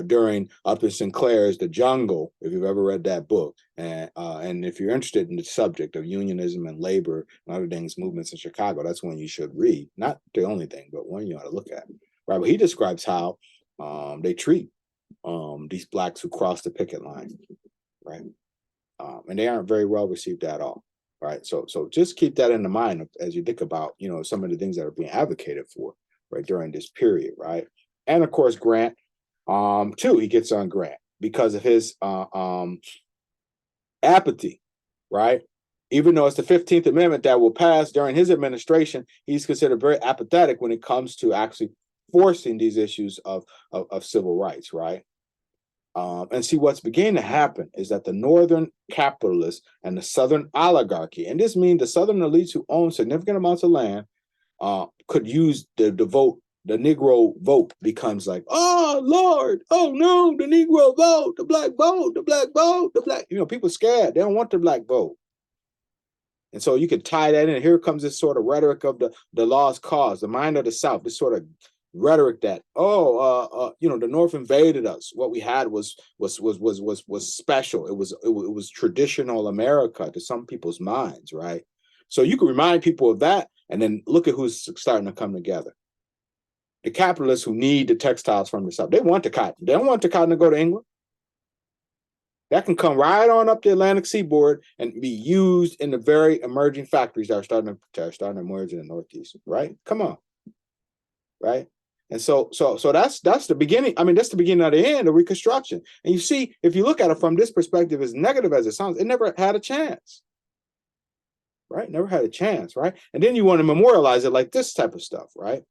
during Up in Sinclair's The Jungle, if you've ever read that book, and if you're interested in the subject of unionism and labor and other things, movements in Chicago, that's one you should read. Not the only thing, but one you ought to look at. Right. But he describes how they treat these Blacks who cross the picket line. Right. And they aren't very well received at all. Right. So just keep that in mind as you think about, some of the things that are being advocated for. Right, during this period, right? And of course, Grant, too, he gets on Grant because of his apathy, right? Even though it's the 15th Amendment that will pass during his administration, he's considered very apathetic when it comes to actually forcing these issues of civil rights, right? And see, what's beginning to happen is that the Northern capitalists and the Southern oligarchy, and this means the Southern elites who own significant amounts of land, could use the vote. The Negro vote becomes like, oh Lord, oh no, the Negro vote, the Black vote, the Black vote, the Black. People scared. They don't want the Black vote. And so you could tie that in. Here comes this sort of rhetoric of the lost cause, the mind of the South. This sort of rhetoric that the North invaded us. What we had was special. It was traditional America to some people's minds, right? So you can remind people of that. And then look at who's starting to come together. The capitalists who need the textiles from the South. They want the cotton. They don't want the cotton to go to England. That can come right on up the Atlantic seaboard and be used in the very emerging factories that are starting to emerge in the Northeast, right? Come on, right? And so that's the beginning. I mean, that's the beginning of the end of Reconstruction. And you see, if you look at it from this perspective, as negative as it sounds, it never had a chance. Right? Never had a chance, right? And then you want to memorialize it like this type of stuff, right?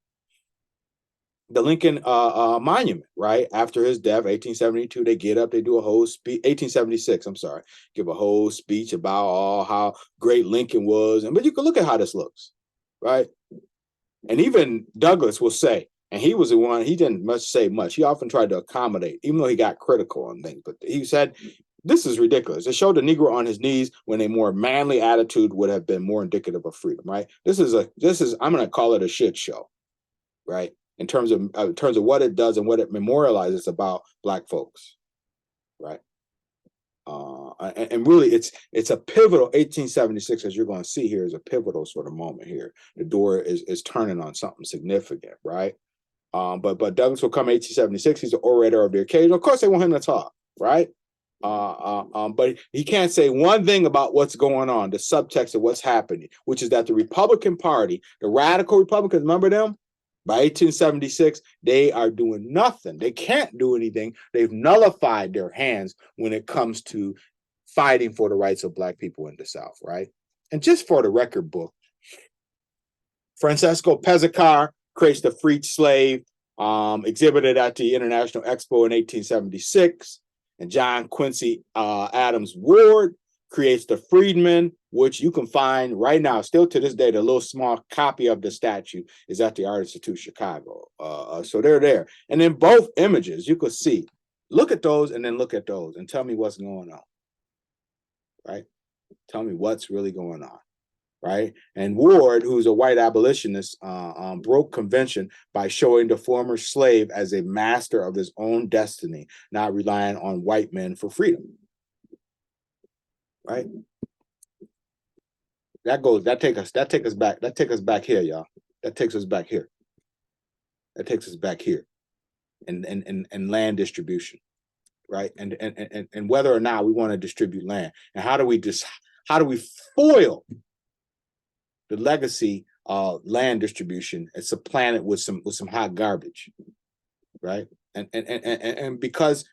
The Lincoln Monument, right? After his death, 1872, they get up, they do a whole speech, 1876, I'm sorry, give a whole speech about how great Lincoln was. But you can look at how this looks, right? And even Douglas will say, and he was the one, he didn't say much. He often tried to accommodate, even though he got critical on things. But he said, this is ridiculous. It showed the Negro on his knees when a more manly attitude would have been more indicative of freedom, right? This is I'm going to call it a shit show, right? In terms of what it does and what it memorializes about Black folks, right? And really, it's a pivotal 1876, as you're going to see here, is a pivotal sort of moment here. The door is turning on something significant, right? But Douglas will come 1876. He's the orator of the occasion. Of course, they want him to talk, right? But he can't say one thing about what's going on, the subtext of what's happening, which is that the Republican Party, the radical Republicans, remember them? By 1876, they are doing nothing. They can't do anything. They've nullified their hands when it comes to fighting for the rights of Black people in the South, right? And just for the record book, Francesco Pezzicar creates the freed slave, exhibited at the International Expo in 1876. And John Quincy Adams Ward creates the Freedmen, which you can find right now, still to this day. The little small copy of the statue is at the Art Institute Chicago. So they're there. And in both images, you could see, look at those and then look at those and tell me what's going on, right? Tell me what's really going on, right? And Ward, who's a white abolitionist, broke convention by showing the former slave as a master of his own destiny, not relying on white men for freedom, right? That take us back here, y'all. That takes us back here. That takes us back here, and land distribution, right? And whether or not we want to distribute land, and how do we foil the legacy of land distribution and supplant it with some hot garbage, right? And because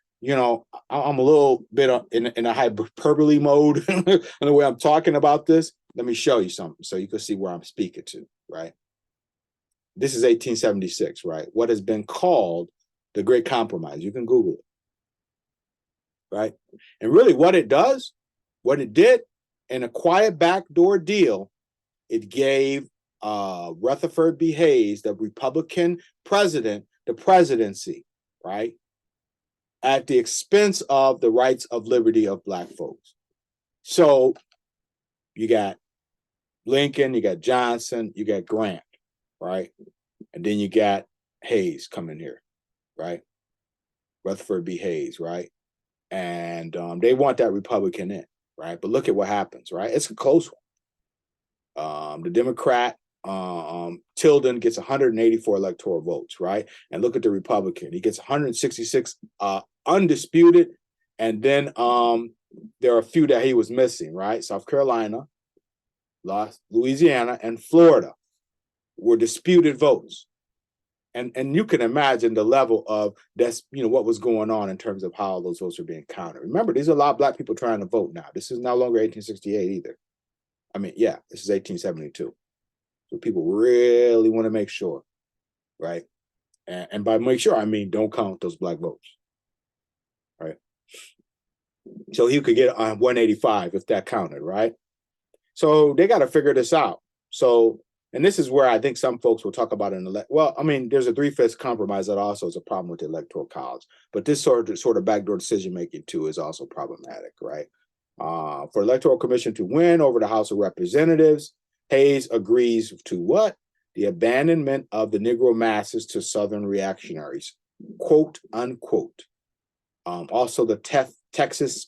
I'm a little bit in a hyperbole mode in the way I'm talking about this, let me show you something so you can see where I'm speaking to, right? This is 1876, right? What has been called the Great Compromise. You can Google it, right? And really what it did in a quiet backdoor deal, it gave Rutherford B. Hayes, the Republican president, the presidency, right? At the expense of the rights of liberty of Black folks. So you got Lincoln, you got Johnson, you got Grant, right? And then you got Hayes coming here, right? Rutherford B. Hayes, right? And they want that Republican in, right? But look at what happens, right? It's a close one. The Democrat, Tilden, gets 184 electoral votes, right? And look at the Republican. He gets 166 undisputed. And then there are a few that he was missing, right? South Carolina, Louisiana, and Florida were disputed votes. And you can imagine the level of what was going on in terms of how those votes are being counted. Remember, there's a lot of Black people trying to vote now. This is no longer 1868 either. I mean, yeah, this is 1872. So people really want to make sure, right? And by make sure, I mean don't count those Black votes, right? So he could get 185 if that counted, right? So they got to figure this out. So, and this is where I think some folks will talk about there's a 3/5 compromise that also is a problem with the Electoral College, but this sort of backdoor decision making too is also problematic, right? For Electoral Commission to win over the House of Representatives, Hayes agrees to what? The abandonment of the Negro masses to Southern reactionaries, quote unquote. Also the Texas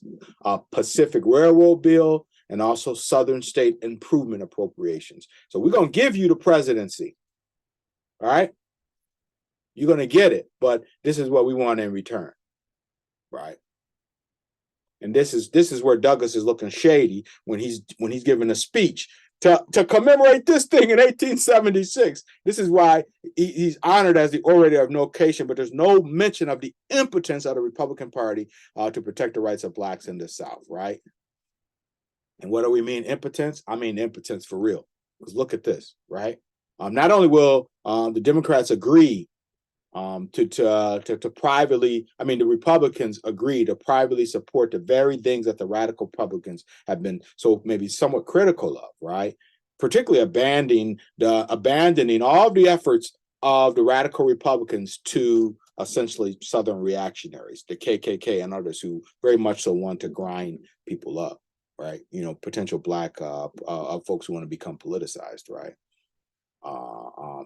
Pacific Railroad Bill, and also Southern State Improvement Appropriations. So we're going to give you the presidency, all right? You're going to get it, but this is what we want in return, right? And this is where Douglas is looking shady when he's giving a speech to commemorate this thing in 1876. This is why he's honored as the orator of no occasion, but there's no mention of the impotence of the Republican Party to protect the rights of blacks in the South, right? And what do we mean impotence? I mean impotence for real. Because look at this, right? Not only will the Democrats agree to privately, I mean, the Republicans agree to privately support the very things that the radical Republicans have been so maybe somewhat critical of, right? Particularly abandoning all the efforts of the radical Republicans to essentially Southern reactionaries, the KKK and others who very much so want to grind people up, right? You know, potential black folks who want to become politicized, right?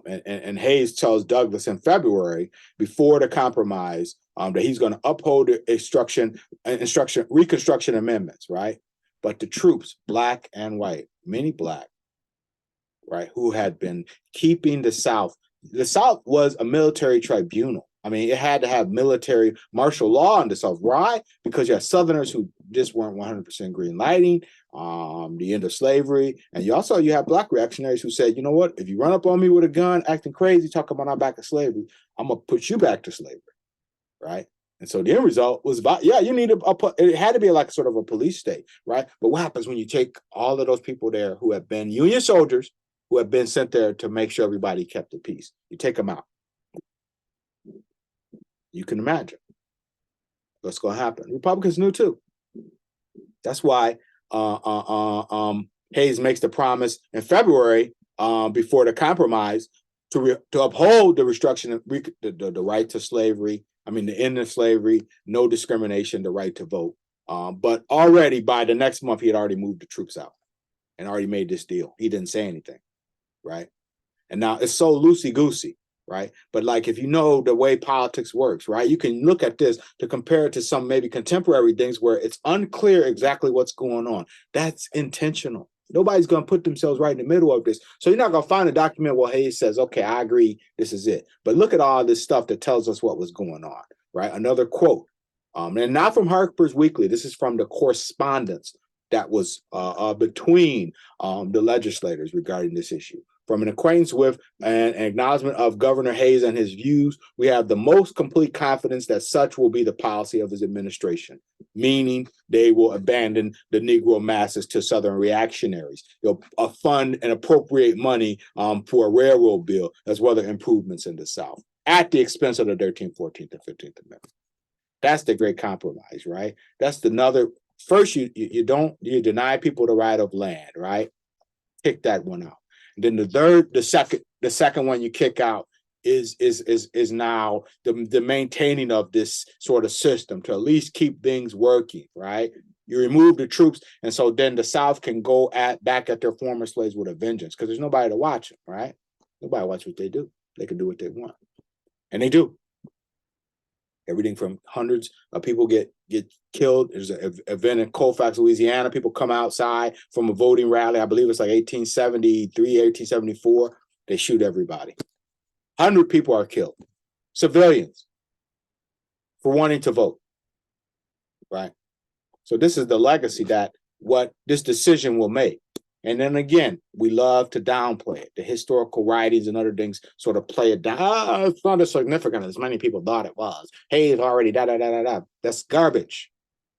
And Hayes tells Douglas in February before the compromise that he's going to uphold the Reconstruction amendments, right? But the troops, black and white, many black, right, who had been keeping the South was a military tribunal. I mean, it had to have military martial law in the South. Why? Because you have Southerners who just weren't 100% green lighting the end of slavery. And you have black reactionaries who said, you know what, if you run up on me with a gun, acting crazy, talking about I'm back to slavery, I'm going to put you back to slavery, right? And so the end result was about, you need it had to be like sort of a police state, right? But what happens when you take all of those people there who have been Union soldiers, who have been sent there to make sure everybody kept the peace? You take them out. You can imagine what's going to happen. Republicans knew too. That's why Hayes makes the promise in February before the compromise to uphold the right to slavery. I mean, the end of slavery, no discrimination, the right to vote. But already by the next month, he had already moved the troops out and already made this deal. He didn't say anything, right? And now it's so loosey-goosey, right? But like, if you know the way politics works, right, you can look at this to compare it to some maybe contemporary things where it's unclear exactly what's going on. That's intentional. Nobody's going to put themselves right in the middle of this. So you're not going to find a document where Hayes says, okay, I agree, this is it. But look at all this stuff that tells us what was going on, right? Another quote, and not from Harper's Weekly. This is from the correspondence that was between the legislators regarding this issue. From an acquaintance with and an acknowledgement of Governor Hayes and his views, we have the most complete confidence that such will be the policy of his administration, meaning they will abandon the Negro masses to Southern reactionaries. They'll fund and appropriate money for a railroad bill, as well as improvements in the South, at the expense of the 13th, 14th, and 15th Amendment. That's the great compromise, right? That's another. First, you deny people the right of land, right? Kick that one out. Then the second one you kick out is now the maintaining of this sort of system to at least keep things working, right? You remove the troops, and so then the South can go back at their former slaves with a vengeance because there's nobody to watch them, right? Nobody watch what they do. They can do what they want, and they do. Everything from hundreds of people get killed. There's an event in Colfax, Louisiana. People come outside from a voting rally. I believe it's like 1873, 1874. They shoot everybody. 100 people are killed. Civilians for wanting to vote, right? So this is the legacy that what this decision will make. And then again, we love to downplay it. The historical writings and other things sort of play it down. It's not as significant as many people thought it was. Hey, it's already da-da-da-da-da. That's garbage.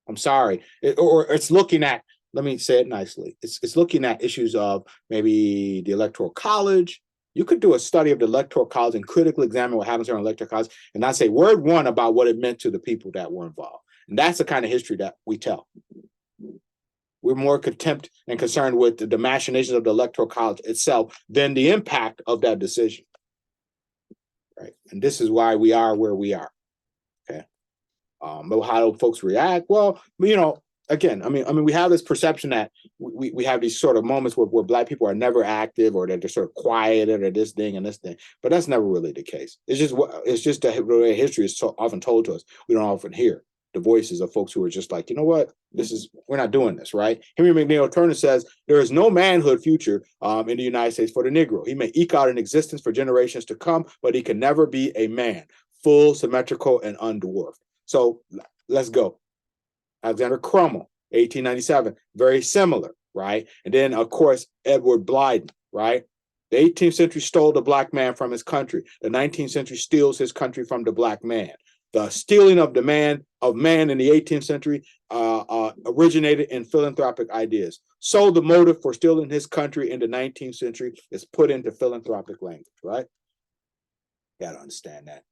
I'm sorry. Or it's looking at, let me say it nicely. It's looking at issues of maybe the Electoral College. You could do a study of the Electoral College and critically examine what happens here in the Electoral College and not say word one about what it meant to the people that were involved. And that's the kind of history that we tell. We're more contempt and concerned with the machinations of the Electoral College itself than the impact of that decision, right? And this is why we are where we are, okay? But how do folks react? Well, you know, again, I mean, we have this perception that we have these sort of moments where Black people are never active or that they're sort of quiet or this thing and this thing, but that's never really the case. It's just that the way history is so often told to us. We don't often hear the voices of folks who are just like, you know what, we're not doing this, right? Henry McNeil Turner says, there is no manhood future in the United States for the Negro. He may eke out an existence for generations to come, but he can never be a man, full, symmetrical, and undwarfed. So let's go. Alexander Crummell, 1897, very similar, right? And then, of course, Edward Blyden, right? The 18th century stole the black man from his country. The 19th century steals his country from the black man. The stealing of man in the 18th century originated in philanthropic ideas. So the motive for stealing his country in the 19th century is put into philanthropic language, right? You gotta understand that.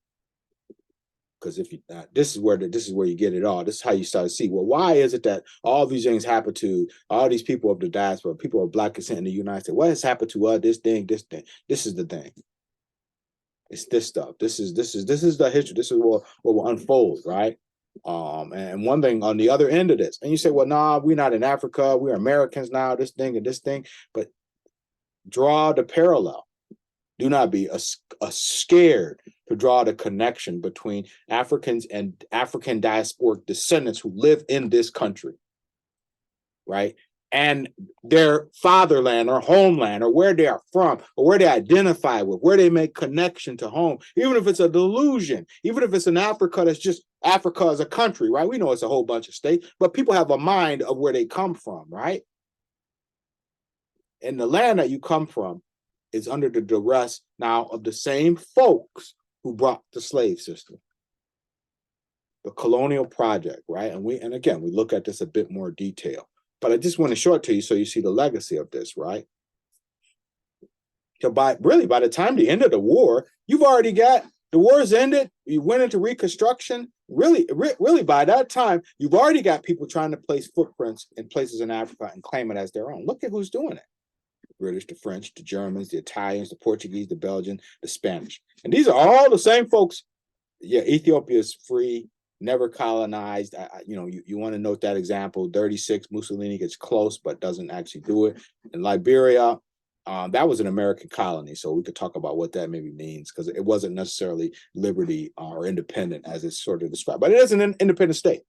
Because if you this is where you get it all. This is how you start to see, well, why is it that all these things happen to all these people of the diaspora, people of black descent in the United States? What has happened to us? This thing. This is the thing. It's this stuff. This is the history. This is what will unfold, right? And one thing on the other end of this, and you say, well, nah, we're not in Africa. We're Americans now. This thing and this thing, but draw the parallel. Do not be scared to draw the connection between Africans and African diasporic descendants who live in this country, right? And their fatherland or homeland or where they are from or where they identify with, where they make connection to home, even if it's a delusion, even if it's in Africa that's just Africa as a country, right? We know it's a whole bunch of states, but people have a mind of where they come from, right? And the land that you come from is under the duress now of the same folks who brought the slave system, the colonial project, right? And again, we look at this a bit more detail, but I just want to show it to you so you see the legacy of this, right? So by the time the end of the war, you've already got the war's ended. You went into Reconstruction. Really, by that time, you've already got people trying to place footprints in places in Africa and claim it as their own. Look at who's doing it. British, the French, the Germans, the Italians, the Portuguese, the Belgian, the Spanish. And these are all the same folks. Yeah, Ethiopia is free, never colonized. You want to note that example. 36, Mussolini gets close, but doesn't actually do it. In Liberia, that was an American colony. So we could talk about what that maybe means, because it wasn't necessarily liberty or independent as it's sort of described, but it is an independent state.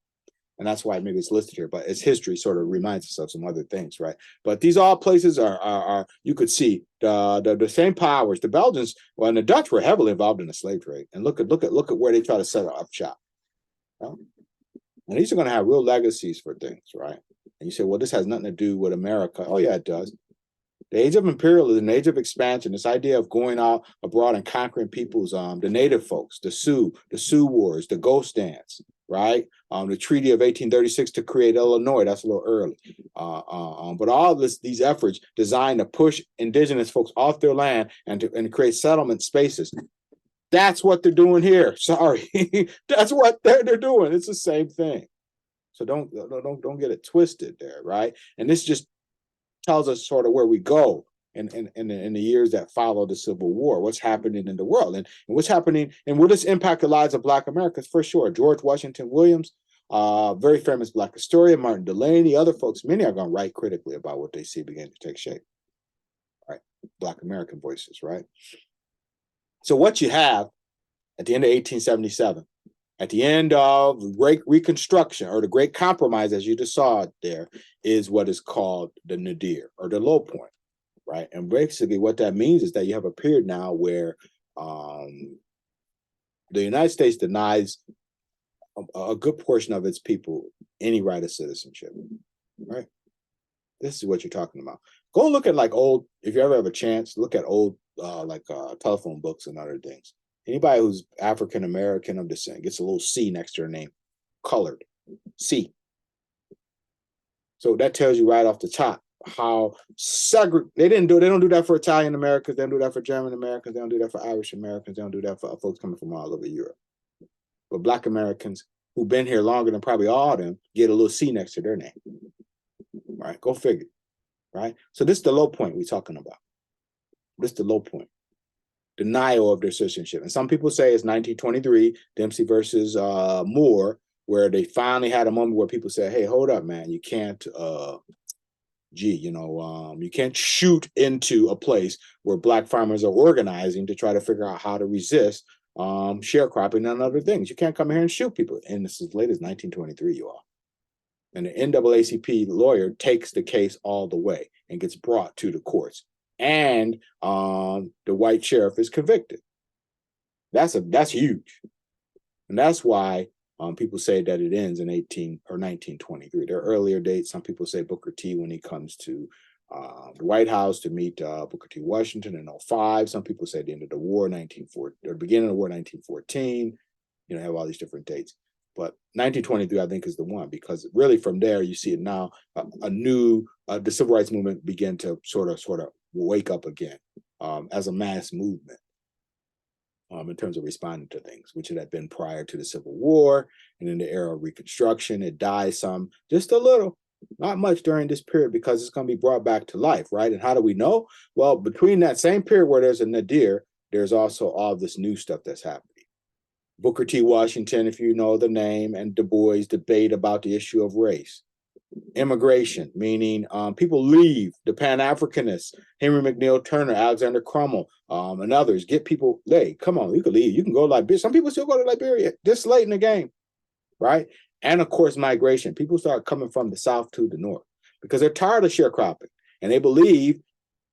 And that's why maybe it's listed here, but its history sort of reminds us of some other things, right? But these all places are you could see the same powers. The Belgians, well, and the Dutch were heavily involved in the slave trade. And look at where they try to set up shop. Right? And these are going to have real legacies for things, right? And you say, well, this has nothing to do with America. Oh yeah, it does. The age of imperialism, the age of expansion, this idea of going out abroad and conquering peoples, the native folks, the Sioux Wars, the Ghost Dance, right? The Treaty of 1836 to create Illinois, that's a little early. But all these efforts designed to push indigenous folks off their land and create settlement spaces. That's what they're doing here. Sorry, that's what they're doing. It's the same thing. So don't get it twisted there, right? And this just tells us sort of where we go in the years that follow the Civil War, what's happening in the world, and what's happening, and will this impact the lives of Black Americans? For sure. George Washington Williams, very famous Black historian, Martin Delany, other folks, many are going to write critically about what they see begin to take shape, right? Black American voices, right? So what you have at the end of 1877, at the end of the Great Reconstruction, or the Great Compromise, as you just saw there, is what is called the nadir, or the low point, right? And basically what that means is that you have a period now where the United States denies a good portion of its people any right of citizenship, right? This is what you're talking about. Go look at old, if you ever have a chance, look at old telephone books and other things. Anybody who's African American of descent gets a little C next to their name, colored, C. So that tells you right off the top how they don't do that for Italian Americans, they don't do that for German Americans, they don't do that for Irish Americans, they don't do that for folks coming from all over Europe. But Black Americans who've been here longer than probably all of them get a little C next to their name. Right? Go figure. Right? So this is the low point we're talking about. This is the low point. Denial of their citizenship. And some people say it's 1923, Dempsey versus Moore, where they finally had a moment where people said, hey, hold up, man, you can't, you can't shoot into a place where Black farmers are organizing to try to figure out how to resist sharecropping and other things. You can't come here and shoot people. And this is as late as 1923, you all. And the NAACP lawyer takes the case all the way and gets brought to the courts. And the white sheriff is convicted. That's huge. And that's why People say that it ends in 1923. There are earlier dates. Some people say Booker T when he comes to the White House to meet Booker T. Washington in 05. Some people say the end of the war, 1914, or beginning of the war, 1914. You know, have all these different dates. But 1923, I think, is the one, because really from there you see it now. The civil rights movement began to sort of wake up again as a mass movement. In terms of responding to things, which it had been prior to the Civil War and in the era of Reconstruction. It died some, just a little, not much during this period, because it's going to be brought back to life, right? And how do we know? Well, between that same period where there's a nadir, there's also all this new stuff that's happening. Booker T. Washington, if you know the name, and Du Bois debate about the issue of race. Immigration, meaning people leave, the Pan-Africanists, Henry McNeil Turner, Alexander Crummell, and others, get people, hey, come on, you can leave, you can go to Liberia. Some people still go to Liberia this late in the game, right? And of course, migration. People start coming from the South to the North because they're tired of sharecropping, and they believe,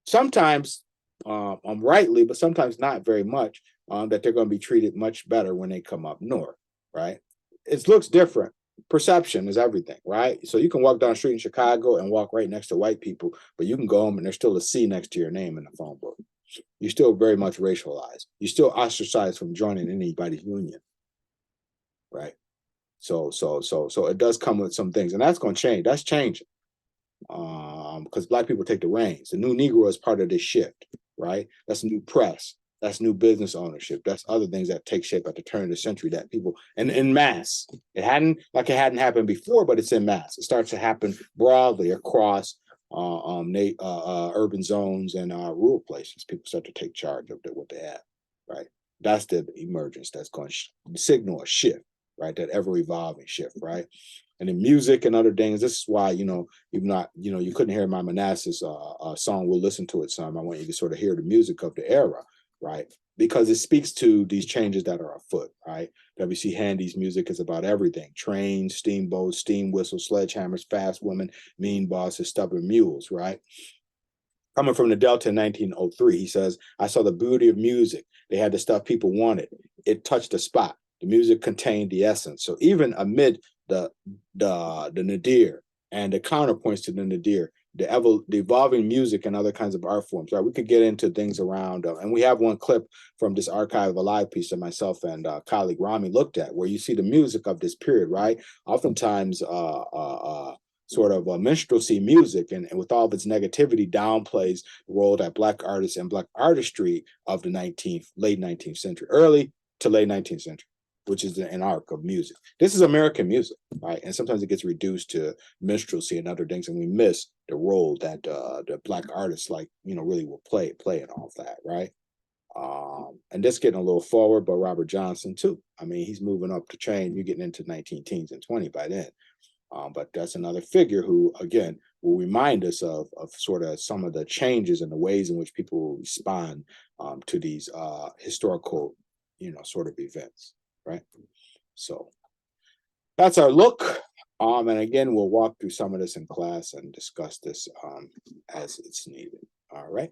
sometimes rightly, but sometimes not very much, that they're going to be treated much better when they come up north, right? It looks different. Perception is everything, right? So you can walk down the street in Chicago and walk right next to white people, but you can go home and there's still a C next to your name in the phone book. You're still very much racialized. You're still ostracized from joining anybody's union, right? So it does come with some things, and that's going to change. That's changing because Black people take the reins. The new Negro is part of this shift, right? That's new press. That's new business ownership. That's other things that take shape at the turn of the century that people, and in mass. It hadn't happened before, but it's in mass. It starts to happen broadly across urban zones and rural places. People start to take charge of what they have, right? That's the emergence that's going to signal a shift, right? That ever-evolving shift, right? And in music and other things, this is why, even not, you couldn't hear my Manassas song. We'll listen to it some. I want you to sort of hear the music of the era, right? Because it speaks to these changes that are afoot, right? W.C. Handy's music is about everything: trains, steamboats, steam whistles, sledgehammers, fast women, mean bosses, stubborn mules, right? Coming from the Delta in 1903, he says, I saw the beauty of music. They had the stuff people wanted. It touched the spot. The music contained the essence. So even amid the nadir and the counterpoints to the nadir, the evolving music and other kinds of art forms, right? We could get into things around, and we have one clip from this Archive of a Live piece that myself and colleague Rami looked at, where you see the music of this period, right? Oftentimes, sort of minstrelsy music, and with all of its negativity, downplays the role that Black artists and Black artistry of the late 19th century, early to late 19th century, which is an arc of music. This is American music, right? And sometimes it gets reduced to minstrelsy and other things, and we miss the role that the Black artists, really will play in all of that, right? And this getting a little forward, but Robert Johnson too. I mean, he's moving up the chain. You're getting into 19 teens and 20 by then. But that's another figure who, again, will remind us of sort of some of the changes and the ways in which people will respond to these historical, sort of events, right? So that's our look. And again, we'll walk through some of this in class and discuss this as it's needed. All right.